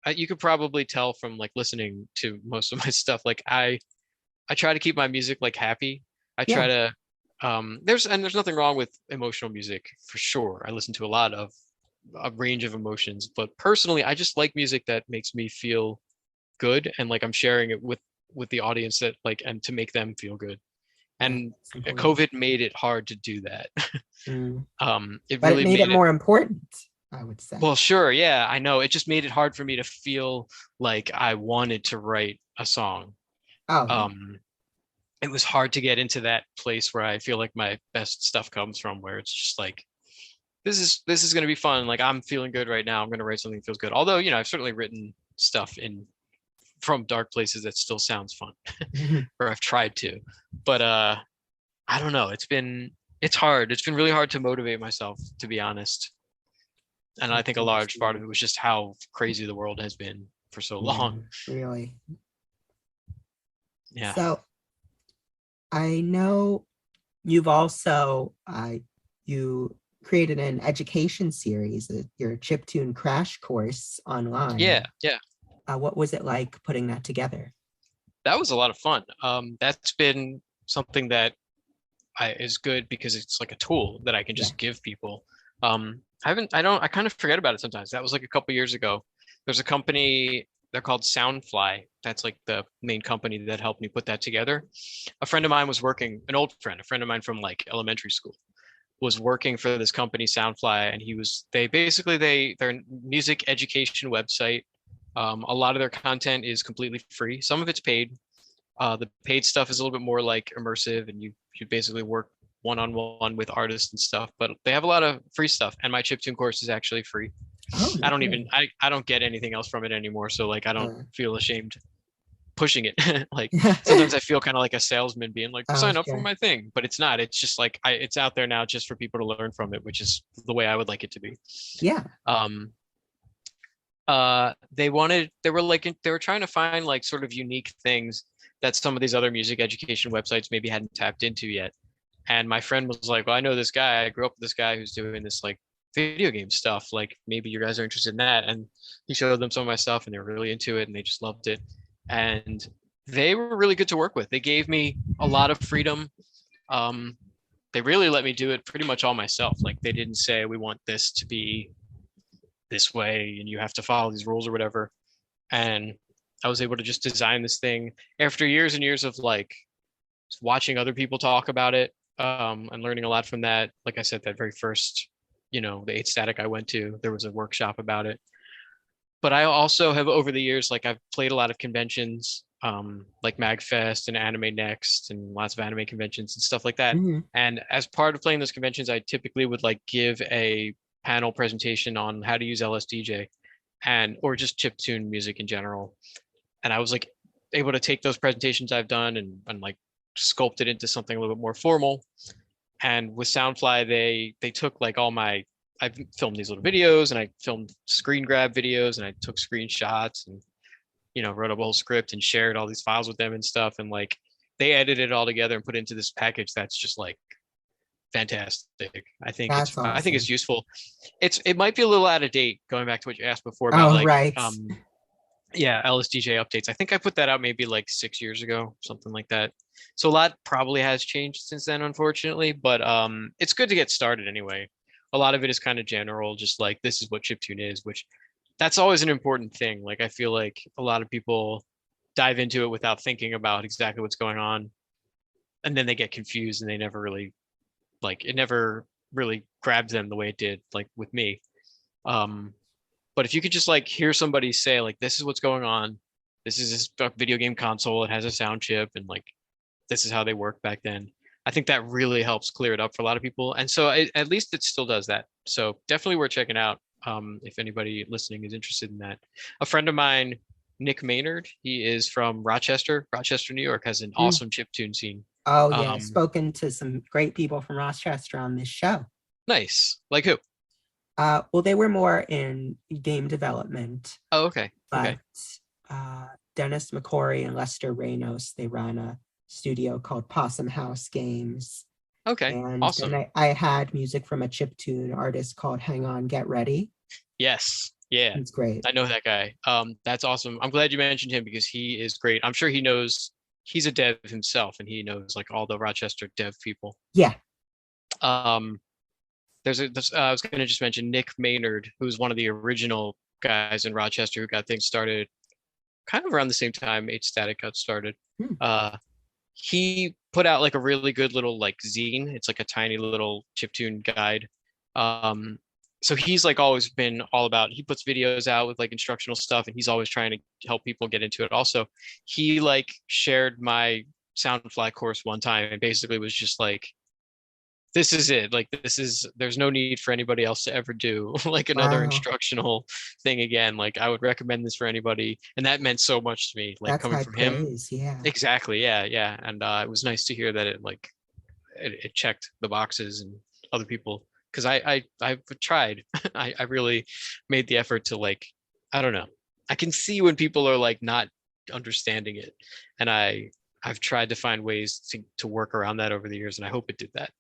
You could probably tell from like listening to most of my stuff. Like I try to keep my music like happy. I try Yeah. to. There's nothing wrong with emotional music for sure. I listen to a lot of a range of emotions, but personally, I just like music that makes me feel good and like I'm sharing it with the audience that like and to make them feel good. Yeah, And it's important. COVID made it hard to do that. Mm. It But it really made it made it, more important, I would say. well, sure, yeah, I know. It just made it hard for me to feel like I wanted to write a song. Oh, yeah. Um, it was hard to get into that place where I feel like my best stuff comes from, where it's just like this is going to be fun. Like I'm feeling good right now. I'm going to write something that feels good. Although, you know, I've certainly written stuff in from dark places that still sounds fun, or I've tried to. But I don't know. It's hard. It's been really hard to motivate myself, to be honest. And I I think a can large part understand. of it was just how crazy the world has been for so Yeah, long. really. Yeah. So I know you've also you created an education series, your chiptune crash course Yeah. online. Yeah. What was it like putting that together? That was a lot of fun. That's been something that is good because it's like a tool that I can Yeah. just give people. I kind of forget about it sometimes. That was like a couple years ago. There's a company, they're called Soundfly. That's like the main company that helped me put that together. A friend of mine was working, an old friend, a friend of mine from like elementary school, was working for this company Soundfly, and they basically their music education website A lot of their content is completely free. Some of it's paid. The paid stuff is a little bit more like immersive, and you basically work one-on-one with artists and stuff. But they have a lot of free stuff, and my chiptune course is actually free. Oh, I don't nice. even I don't get anything else from it anymore, so like I don't Uh, feel ashamed pushing it. Like sometimes I feel kind of like a salesman being like, oh, sign up for sure. my thing, but it's not. It's just like it's out there now just for people to learn from it, which is the way I would like it to be. Yeah. Um, they were trying to find like sort of unique things that some of these other music education websites maybe hadn't tapped into yet. And my friend was like, well, I know this guy. I grew up with this guy who's doing this like video game stuff. Like maybe you guys are interested in that. And he showed them some of my stuff and they were really into it and they just loved it. And they were really good to work with. They gave me a lot of freedom. They really let me do it pretty much all myself. Like they didn't say we want this to be this way and you have to follow these rules or whatever. And I was able to just design this thing after years and years of like watching other people talk about it, and learning a lot from that. Like I said, that very first, the 8 Static I went to, there was a workshop about it. But I also have over the years, like I've played a lot of conventions, like MagFest and Anime Next and lots of anime conventions and stuff like that. Mhm. And as part of playing those conventions, I typically would like give a panel presentation on how to use LSDJ or just chiptune music in general. And I was like able to take those presentations I've done and like sculpt it into something a little bit more formal. And with Soundfly, they took like I filmed these little videos and I filmed screen grab videos and I took screenshots and wrote up a whole script and shared all these files with them and stuff. And like they edited it all together and put it into this package that's just like fantastic. That's I think it's awesome. useful. It might be a little out of date going back to what you asked before about Oh, like right. yeah, LSDJ updates. I think I put that out maybe like 6 years ago, something like that. So a lot probably has changed since then, unfortunately, but it's good to get started anyway. A lot of it is kind of general, just like this is what chiptune is, which that's always an important thing. Like I feel like a lot of people dive into it without thinking about exactly what's going on, and then they get confused and they never really like it never really grabbed them the way it did, like with me. Um, but if you could just like hear somebody say like, this is what's going on, this is this video game console, it has a sound chip, and like this is how they work back then. I think that really helps clear it up for a lot of people. And so at least it still does that. So definitely worth checking out, if anybody listening is interested in that. A friend of mine, Nick Maynard, he is from Rochester, New York, has an Mm. awesome chiptune scene. Oh, yeah. I've Um, spoken to some great people from Rochester on this show. nice. Like who? Well, they were more in game development, Oh, okay. but Okay. Dennis McCory and Lester Reynos, they run a studio called Possum House Games. Okay. And then Awesome. I had music from a chiptune artist called Hang On, Get Ready. Yes. Yeah. It's great. I know that guy. That's awesome. I'm glad you mentioned him because he is great. I'm sure he's a dev himself and he knows like all the Rochester dev people. Yeah. Um, I was going to just mention Nick Maynard, who's one of the original guys in Rochester who got things started kind of around the same time 8 Static got started. Hmm. He put out like a really good little like zine. It's like a tiny little chiptune guide. So he's like always been all about, he puts videos out with like instructional stuff and he's always trying to help people get into it. Also, he like shared my Soundfly course one time and basically was just like, this is it. Like there's no need for anybody else to ever do like another Wow. instructional thing again. Like I would recommend this for anybody. And that meant so much to me, like That's coming high from him. praise. Yeah. Exactly. Yeah. Yeah. And it was nice to hear that it checked the boxes and other people, because I've tried. I really made the effort to like, I don't know. I can see when people are like not understanding it. And I've tried to find ways to work around that over the years, and I hope it did that.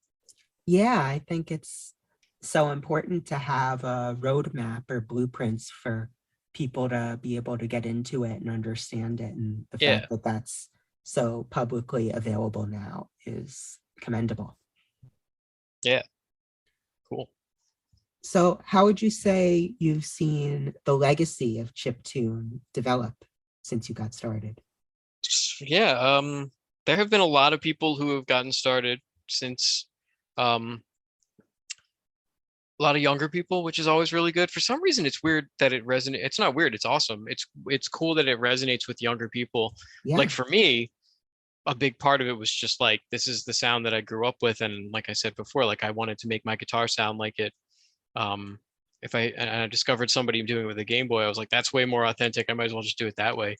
Yeah, I think it's so important to have a roadmap or blueprints for people to be able to get into it and understand it. And the Yeah. fact that that's so publicly available now is commendable. Yeah. Cool. So how would you say you've seen the legacy of chiptune develop since you got started? Yeah. There have been a lot of people who have gotten started since, a lot of younger people, which is always really good. For some reason, it's weird that it resonates. It's not weird. It's awesome. It's cool that it resonates with younger people. Yeah. Like for me, a big part of it was just like this is the sound that I grew up with, and like I said before, like I wanted to make my guitar sound like it. Um, if I discovered somebody doing it with a Game Boy, I was like, that's way more authentic. I might as well just do it that way.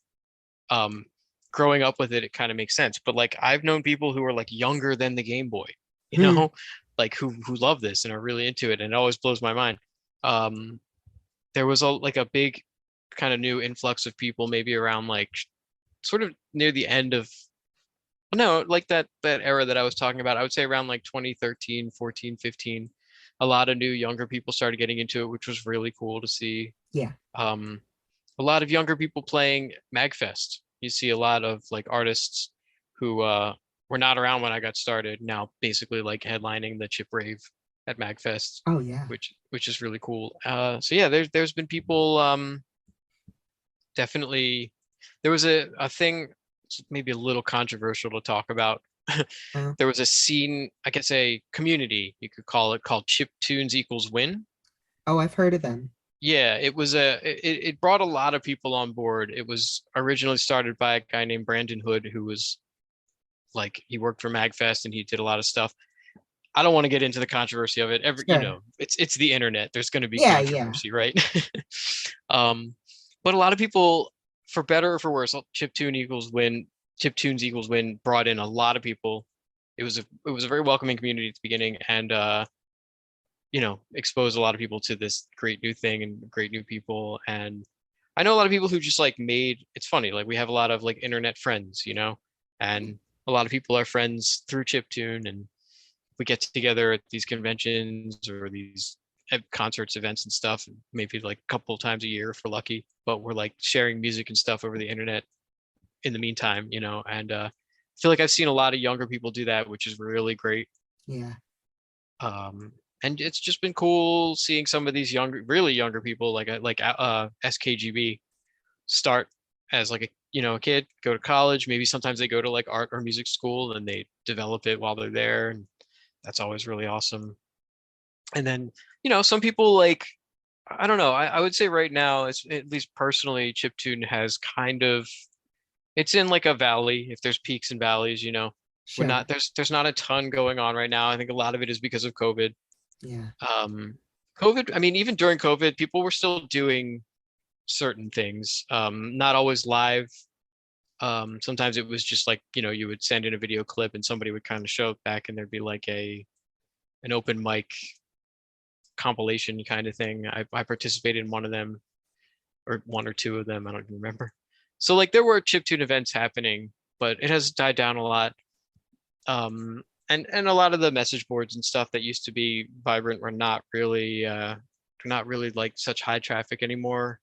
Um, growing up with it, it kind of makes sense. But like I've known people who are like younger than the Game Boy, you Hmm. know, like who love this and are really into it, and it always blows my mind. Um, there was a big kind of new influx of people maybe around like sort of near the end of no, like that era that I was talking about. I would say around like 2013, 14, 15. A lot of new younger people started getting into it, which was really cool to see. Yeah. Um, a lot of younger people playing Magfest. You see a lot of like artists who were not around when I got started now basically like headlining the Chip Rave at Magfest, Oh yeah. which is really cool. So yeah, there's been people definitely there was a thing maybe a little controversial to talk about. Uh, There was a scene, I guess a community, you could call it, called Chip Tunes Equals Win. oh, I've heard of them. Yeah, it brought a lot of people on board. It was originally started by a guy named Brandon Hood, who was like he worked for Magfest and he did a lot of stuff. I don't want to get into the controversy of it. Sure. It's the internet. There's going to be Yeah, yeah. controversy, right? um, but a lot of people, for better or for worse, Chip Tunes Equals Win brought in a lot of people. It was a very welcoming community at the beginning, and exposed a lot of people to this great new thing and great new people. And I know a lot of people who just like made it's funny, like we have a lot of like internet friends, and a lot of people are friends through Chiptune, and we get together at these conventions or these concerts, events and stuff, maybe like a couple of times a year if we're lucky, but we're like sharing music and stuff over the internet in the meantime, and I feel like I've seen a lot of younger people do that, which is really great. Yeah. Um, and it's just been cool seeing some of these younger, really younger people like SKGB start as like a kid, go to college. Maybe sometimes they go to like art or music school and they develop it while they're there, and that's always really awesome. And then some people like I don't know. I would say right now, it's at least personally, chiptune has kind of it's in like a valley. If there's peaks and valleys, we're Sure. not there's not a ton going on right now. I think a lot of it is because of COVID. Yeah. Um, COVID, I mean, even during COVID, people were still doing certain things, not always live. Sometimes it was just like, you would send in a video clip and somebody would kind of show it back and there'd be like an open mic compilation kind of thing. I participated in one of them or one or two of them. I don't even remember. So like there were chiptune events happening, but it has died down a lot. And a lot of the message boards and stuff that used to be vibrant were not really like such high traffic anymore.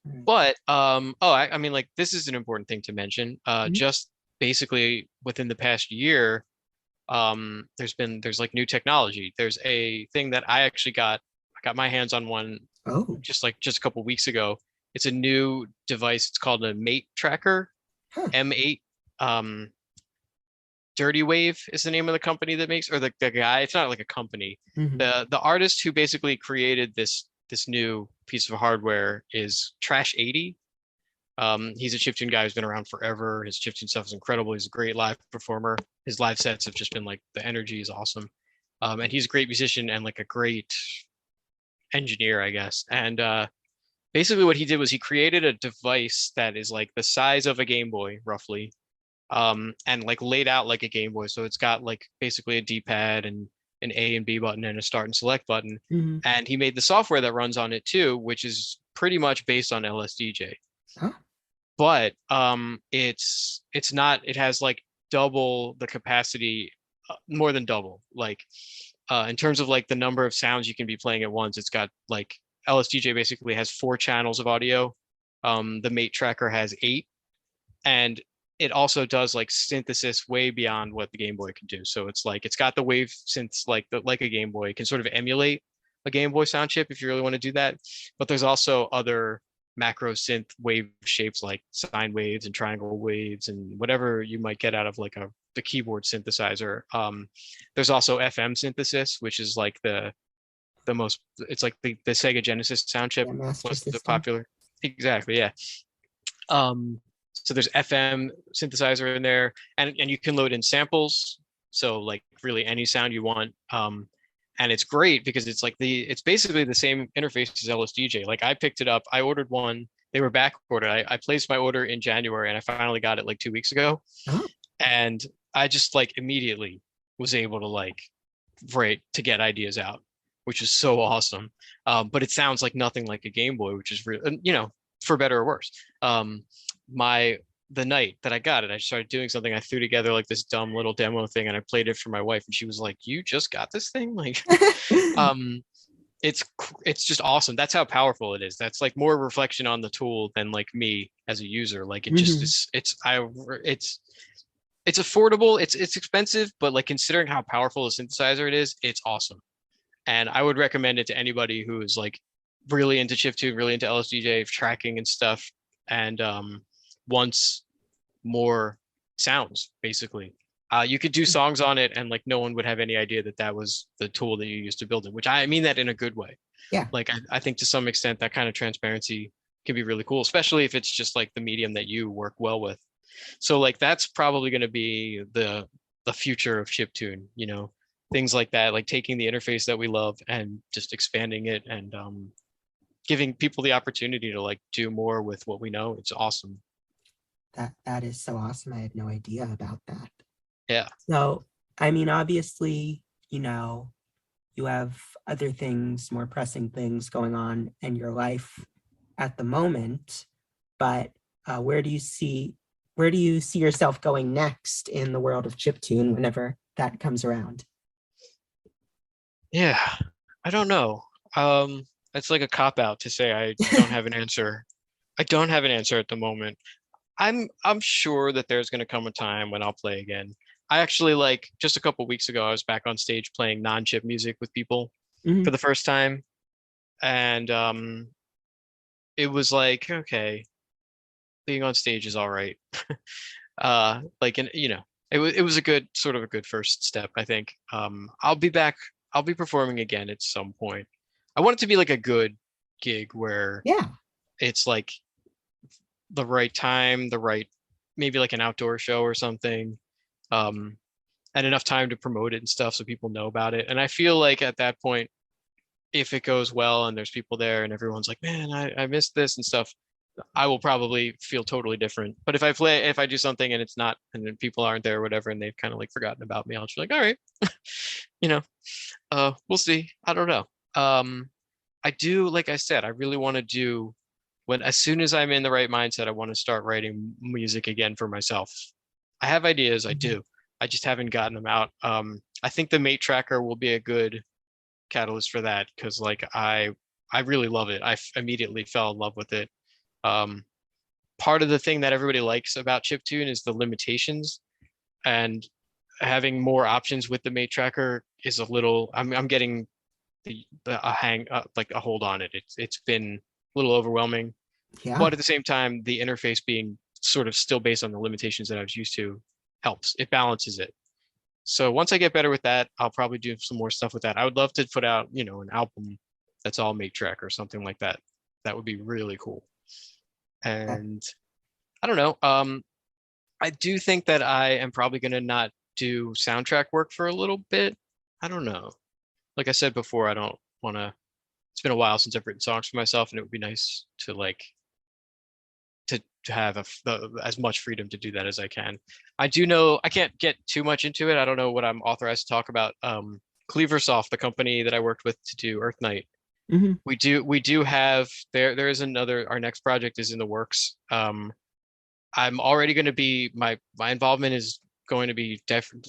Right. But I mean like this is an important thing to mention. Mhm. Just basically within the past year, there's like new technology. There's a thing that I got my hands on one Oh. just a couple weeks ago. It's a new device. It's called a Mate Tracker, Huh. M8. Dirty Wave is the name of the company that makes, or the guy. It's not like a company. Mhm. The artist who basically created this new piece of hardware is Trash 80. He's a chiptune guy who's been around forever. His chiptune stuff is incredible. He's a great live performer. His live sets have just been like the energy is awesome. And he's a great musician and like a great engineer, I guess. And basically what he did was he created a device that is like the size of a Game Boy, roughly, and like laid out like a Game Boy. So it's got like basically a D-pad and an A and B button and a start and select button. Mhm. And he made the software that runs on it too, which is pretty much based on LSDJ. Oh. But it's not. It has like double the capacity, more than double. Like in terms of like the number of sounds you can be playing at once, it's got like LSDJ basically has 4 channels of audio. The Mate Tracker has 8, and it also does like synthesis way beyond what the Game Boy can do. So it's like it's got the wave synths like a Game Boy. It can sort of emulate a Game Boy sound chip if you really want to do that. But there's also other macro synth wave shapes like sine waves and triangle waves and whatever you might get out of like the keyboard synthesizer. There's also FM synthesis, which is like the most, it's like the Sega Genesis sound chip Yeah, Master was the System. popular. Exactly, yeah. So there's FM synthesizer in there, and you can load in samples. So like really any sound you want. And it's great because it's like it's basically the same interface as LSDJ. Like I picked it up, I ordered one, they were back ordered. I placed my order in January and I finally got it like 2 weeks ago. Oh, And I just like immediately was able to like to get ideas out, which is so awesome. But it sounds like nothing like a Game Boy, which is real, for better or worse. My the night that I got it, I started doing something. I threw together like this dumb little demo thing, and I played it for my wife, and she was like, "You just got this thing?" Like, it's just awesome. That's how powerful it is. That's like more reflection on the tool than like me as a user. Like it just is. It's affordable. It's expensive, but like considering how powerful a synthesizer it is, it's awesome. And I would recommend it to anybody who is like really into chiptune, really into LSDJ tracking and stuff, and wants more sounds. Basically, you could do songs on it, and like no one would have any idea that that was the tool that you used to build it. Which I mean that in a good way. Yeah. Like I think to some extent that kind of transparency can be really cool, especially if it's just like the medium that you work well with. So like that's probably going to be the future of chiptune, things like that, like taking the interface that we love and just expanding it and giving people the opportunity to like do more with what we know. It's awesome. That is so awesome. I had no idea about that. Yeah. So, I mean, obviously, you have other things, more pressing things going on in your life at the moment, but where do you see yourself going next in the world of chiptune whenever that comes around? Yeah, I don't know. It's like a cop out to say I don't have an answer. I don't have an answer at the moment. I'm sure that there's going to come a time when I'll play again. I actually like just a couple weeks ago I was back on stage playing non-chip music with people for the first time, and it was like, okay, being on stage is all right. Like, and it was a good first step, I think. I'll be back. I'll be performing again at some point. I want it to be like a good gig where Yeah. it's like the right time, maybe like an outdoor show or something, and enough time to promote it and stuff so people know about it. And I feel like at that point, if it goes well and there's people there and everyone's like, man, I missed this and stuff, I will probably feel totally different. But if I do something and it's not, and then people aren't there or whatever, and they've kind of like forgotten about me, I'll just be like, all right, we'll see. I don't know. I do, like I said, I really want to do as soon as I'm in the right mindset, I want to start writing music again for myself. I have ideas, I do. I just haven't gotten them out. I think the mate tracker will be a good catalyst for that because like I really love it. I immediately fell in love with it. Part of the thing that everybody likes about chiptune is the limitations, and having more options with the mate tracker is a little. I'm getting like a hold on it. It's been a little overwhelming, Yeah. but at the same time, the interface being sort of still based on the limitations that I was used to helps. It balances it. So once I get better with that, I'll probably do some more stuff with that. I would love to put out, an album that's all mate track or something like that. That would be really cool. And I don't know. I do think that I am probably going to not do soundtrack work for a little bit. I don't know. Like I said before, I don't want to. It's been a while since I've written songs for myself, and it would be nice to like to have as much freedom to do that as I can. I do know I can't get too much into it. I don't know what I'm authorized to talk about. Cleaversoft, the company that I worked with to do Earth Night, we do have there is another. Our next project is in the works. I'm already going to be my involvement is going to be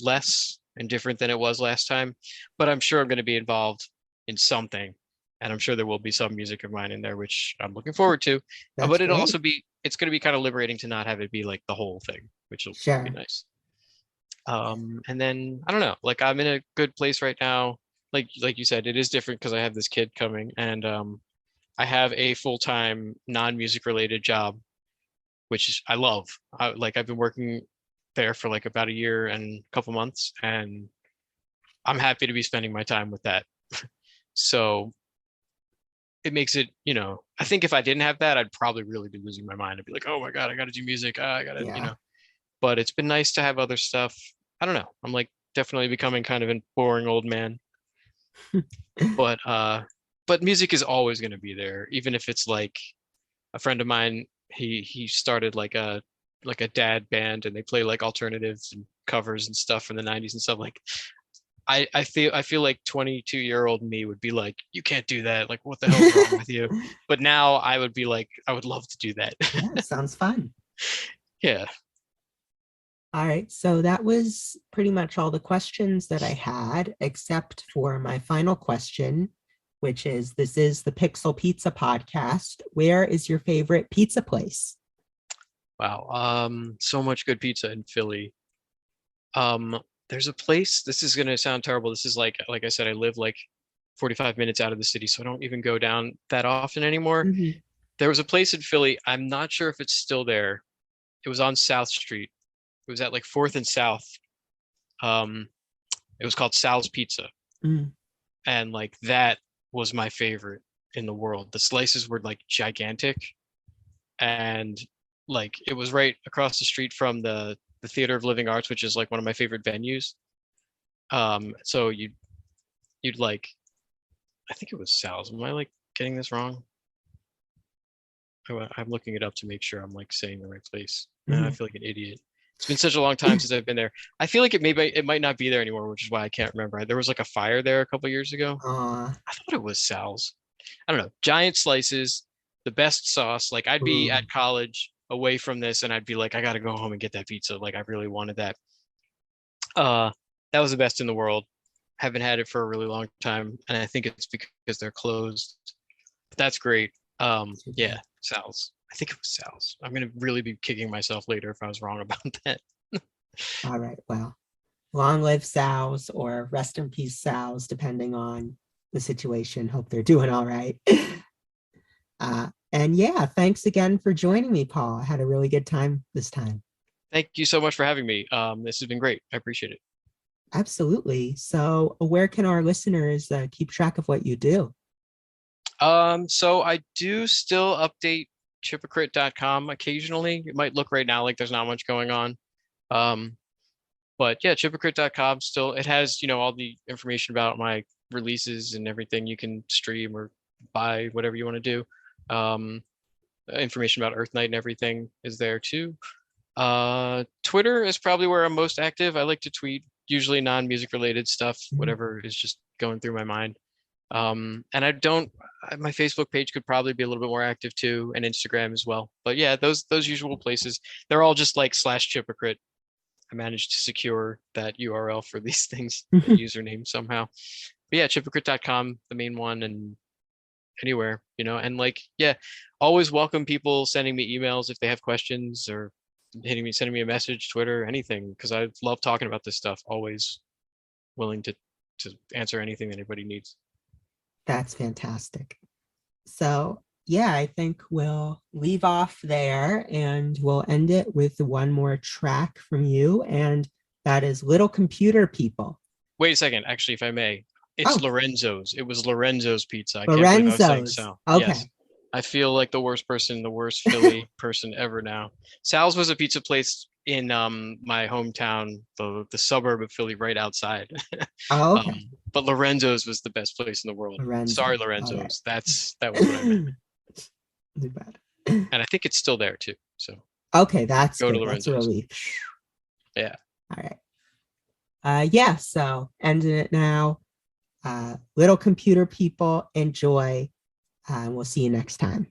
less and different than it was last time, but I'm sure I'm going to be involved in something, and I'm sure there will be some music of mine in there, which I'm looking forward to. But it'll also it's going to be kind of liberating to not have it be like the whole thing, which will be nice. And then I don't know, like I'm in a good place right now. Like you said, it is different because I have this kid coming, and I have a full-time non-music related job, which I love. I've been working there for like about a year and a couple months, and I'm happy to be spending my time with that. So it makes it, I think if I didn't have that, I'd probably really be losing my mind. I'd be like, oh my God, I got to do music. I got to, Yeah. but it's been nice to have other stuff. I don't know. I'm like definitely becoming kind of a boring old man, but, but music is always going to be there, even if it's like a friend of mine, he started like a dad band and they play like alternatives and covers and stuff from the 90s and stuff. Like I feel like 22-year-old me would be like, you can't do that. Like, what the hell's wrong with you? But now I would be like, I would love to do that. Yeah, sounds fun. Yeah. All right, so that was pretty much all the questions that I had, except for my final question, which is, this is the Pixel Pizza podcast. Where is your favorite pizza place? Wow. So much good pizza in Philly. There's a place, this is gonna sound terrible. This is like I said, I live like 45 minutes out of the city, so I don't even go down that often anymore. Mhm. There was a place in Philly. I'm not sure if it's still there. It was on South Street. It was at like 4th and South. It was called Sal's Pizza. Mm. And like that was my favorite in the world. The slices were like gigantic. And like it was right across the street from the Theater of Living Arts, which is like one of my favorite venues. So you'd like, I think it was Sal's. Am I like getting this wrong? I'm looking it up to make sure I'm like saying the right place. I feel like an idiot. It's been such a long time since I've been there. I feel like it might not be there anymore, which is why I can't remember. There was like a fire there a couple years ago. I thought it was Sal's. I don't know. Giant slices, the best sauce. Like I'd be at college away from this and I'd be like, I gotta go home and get that pizza. Like I really wanted that. That was the best in the world. Haven't had it for a really long time, and I think it's because they're closed. But that's great. Yeah, Sal's. I think it was Sal's. I'm gonna really be kicking myself later if I was wrong about that. All right, well, long live Sal's, or rest in peace Sal's, depending on the situation. Hope they're doing all right. And yeah, thanks again for joining me, Paul. I had a really good time this time. Thank you so much for having me. This has been great. I appreciate it. Absolutely. So where can our listeners keep track of what you do? So I do still update chiptocrite.com occasionally. It might look right now like there's not much going on. But yeah, chiptocrite.com still, it has, all the information about my releases and everything. You can stream or buy whatever you want to do. Information about Earth Night and everything is there too. Twitter is probably where I'm most active. I like to tweet usually non-music related stuff, whatever is just going through my mind. And my Facebook page could probably be a little bit more active too, and Instagram as well. But yeah, those usual places, they're all just like /Chipocrite. I managed to secure that URL for these things, the username somehow. But yeah, chiptocrite.com, the main one, and anywhere, and like, yeah, always welcome people sending me emails if they have questions, or sending me a message, Twitter, anything, because I love talking about this stuff. Always willing to answer anything that anybody needs. That's fantastic. So yeah, I think we'll leave off there and we'll end it with one more track from you, and that is Little Computer People. Wait a second, actually, if I may. It's Lorenzo's. It was Lorenzo's Pizza. I Lorenzo's. can't believe I was saying Sal. Okay. Yes. I feel like the worst Philly person ever now. Sal's was a pizza place in my hometown, the suburb of Philly, right outside. Oh, okay. But Lorenzo's was the best place in the world. Lorenzo's. Sorry, Lorenzo's. Right. That was what I meant. Too bad. And I think it's still there too. So okay, that's go good. to Lorenzo's. That's a relief. Yeah. All right. Yeah, so ending it now. Little Computer People, enjoy, and we'll see you next time.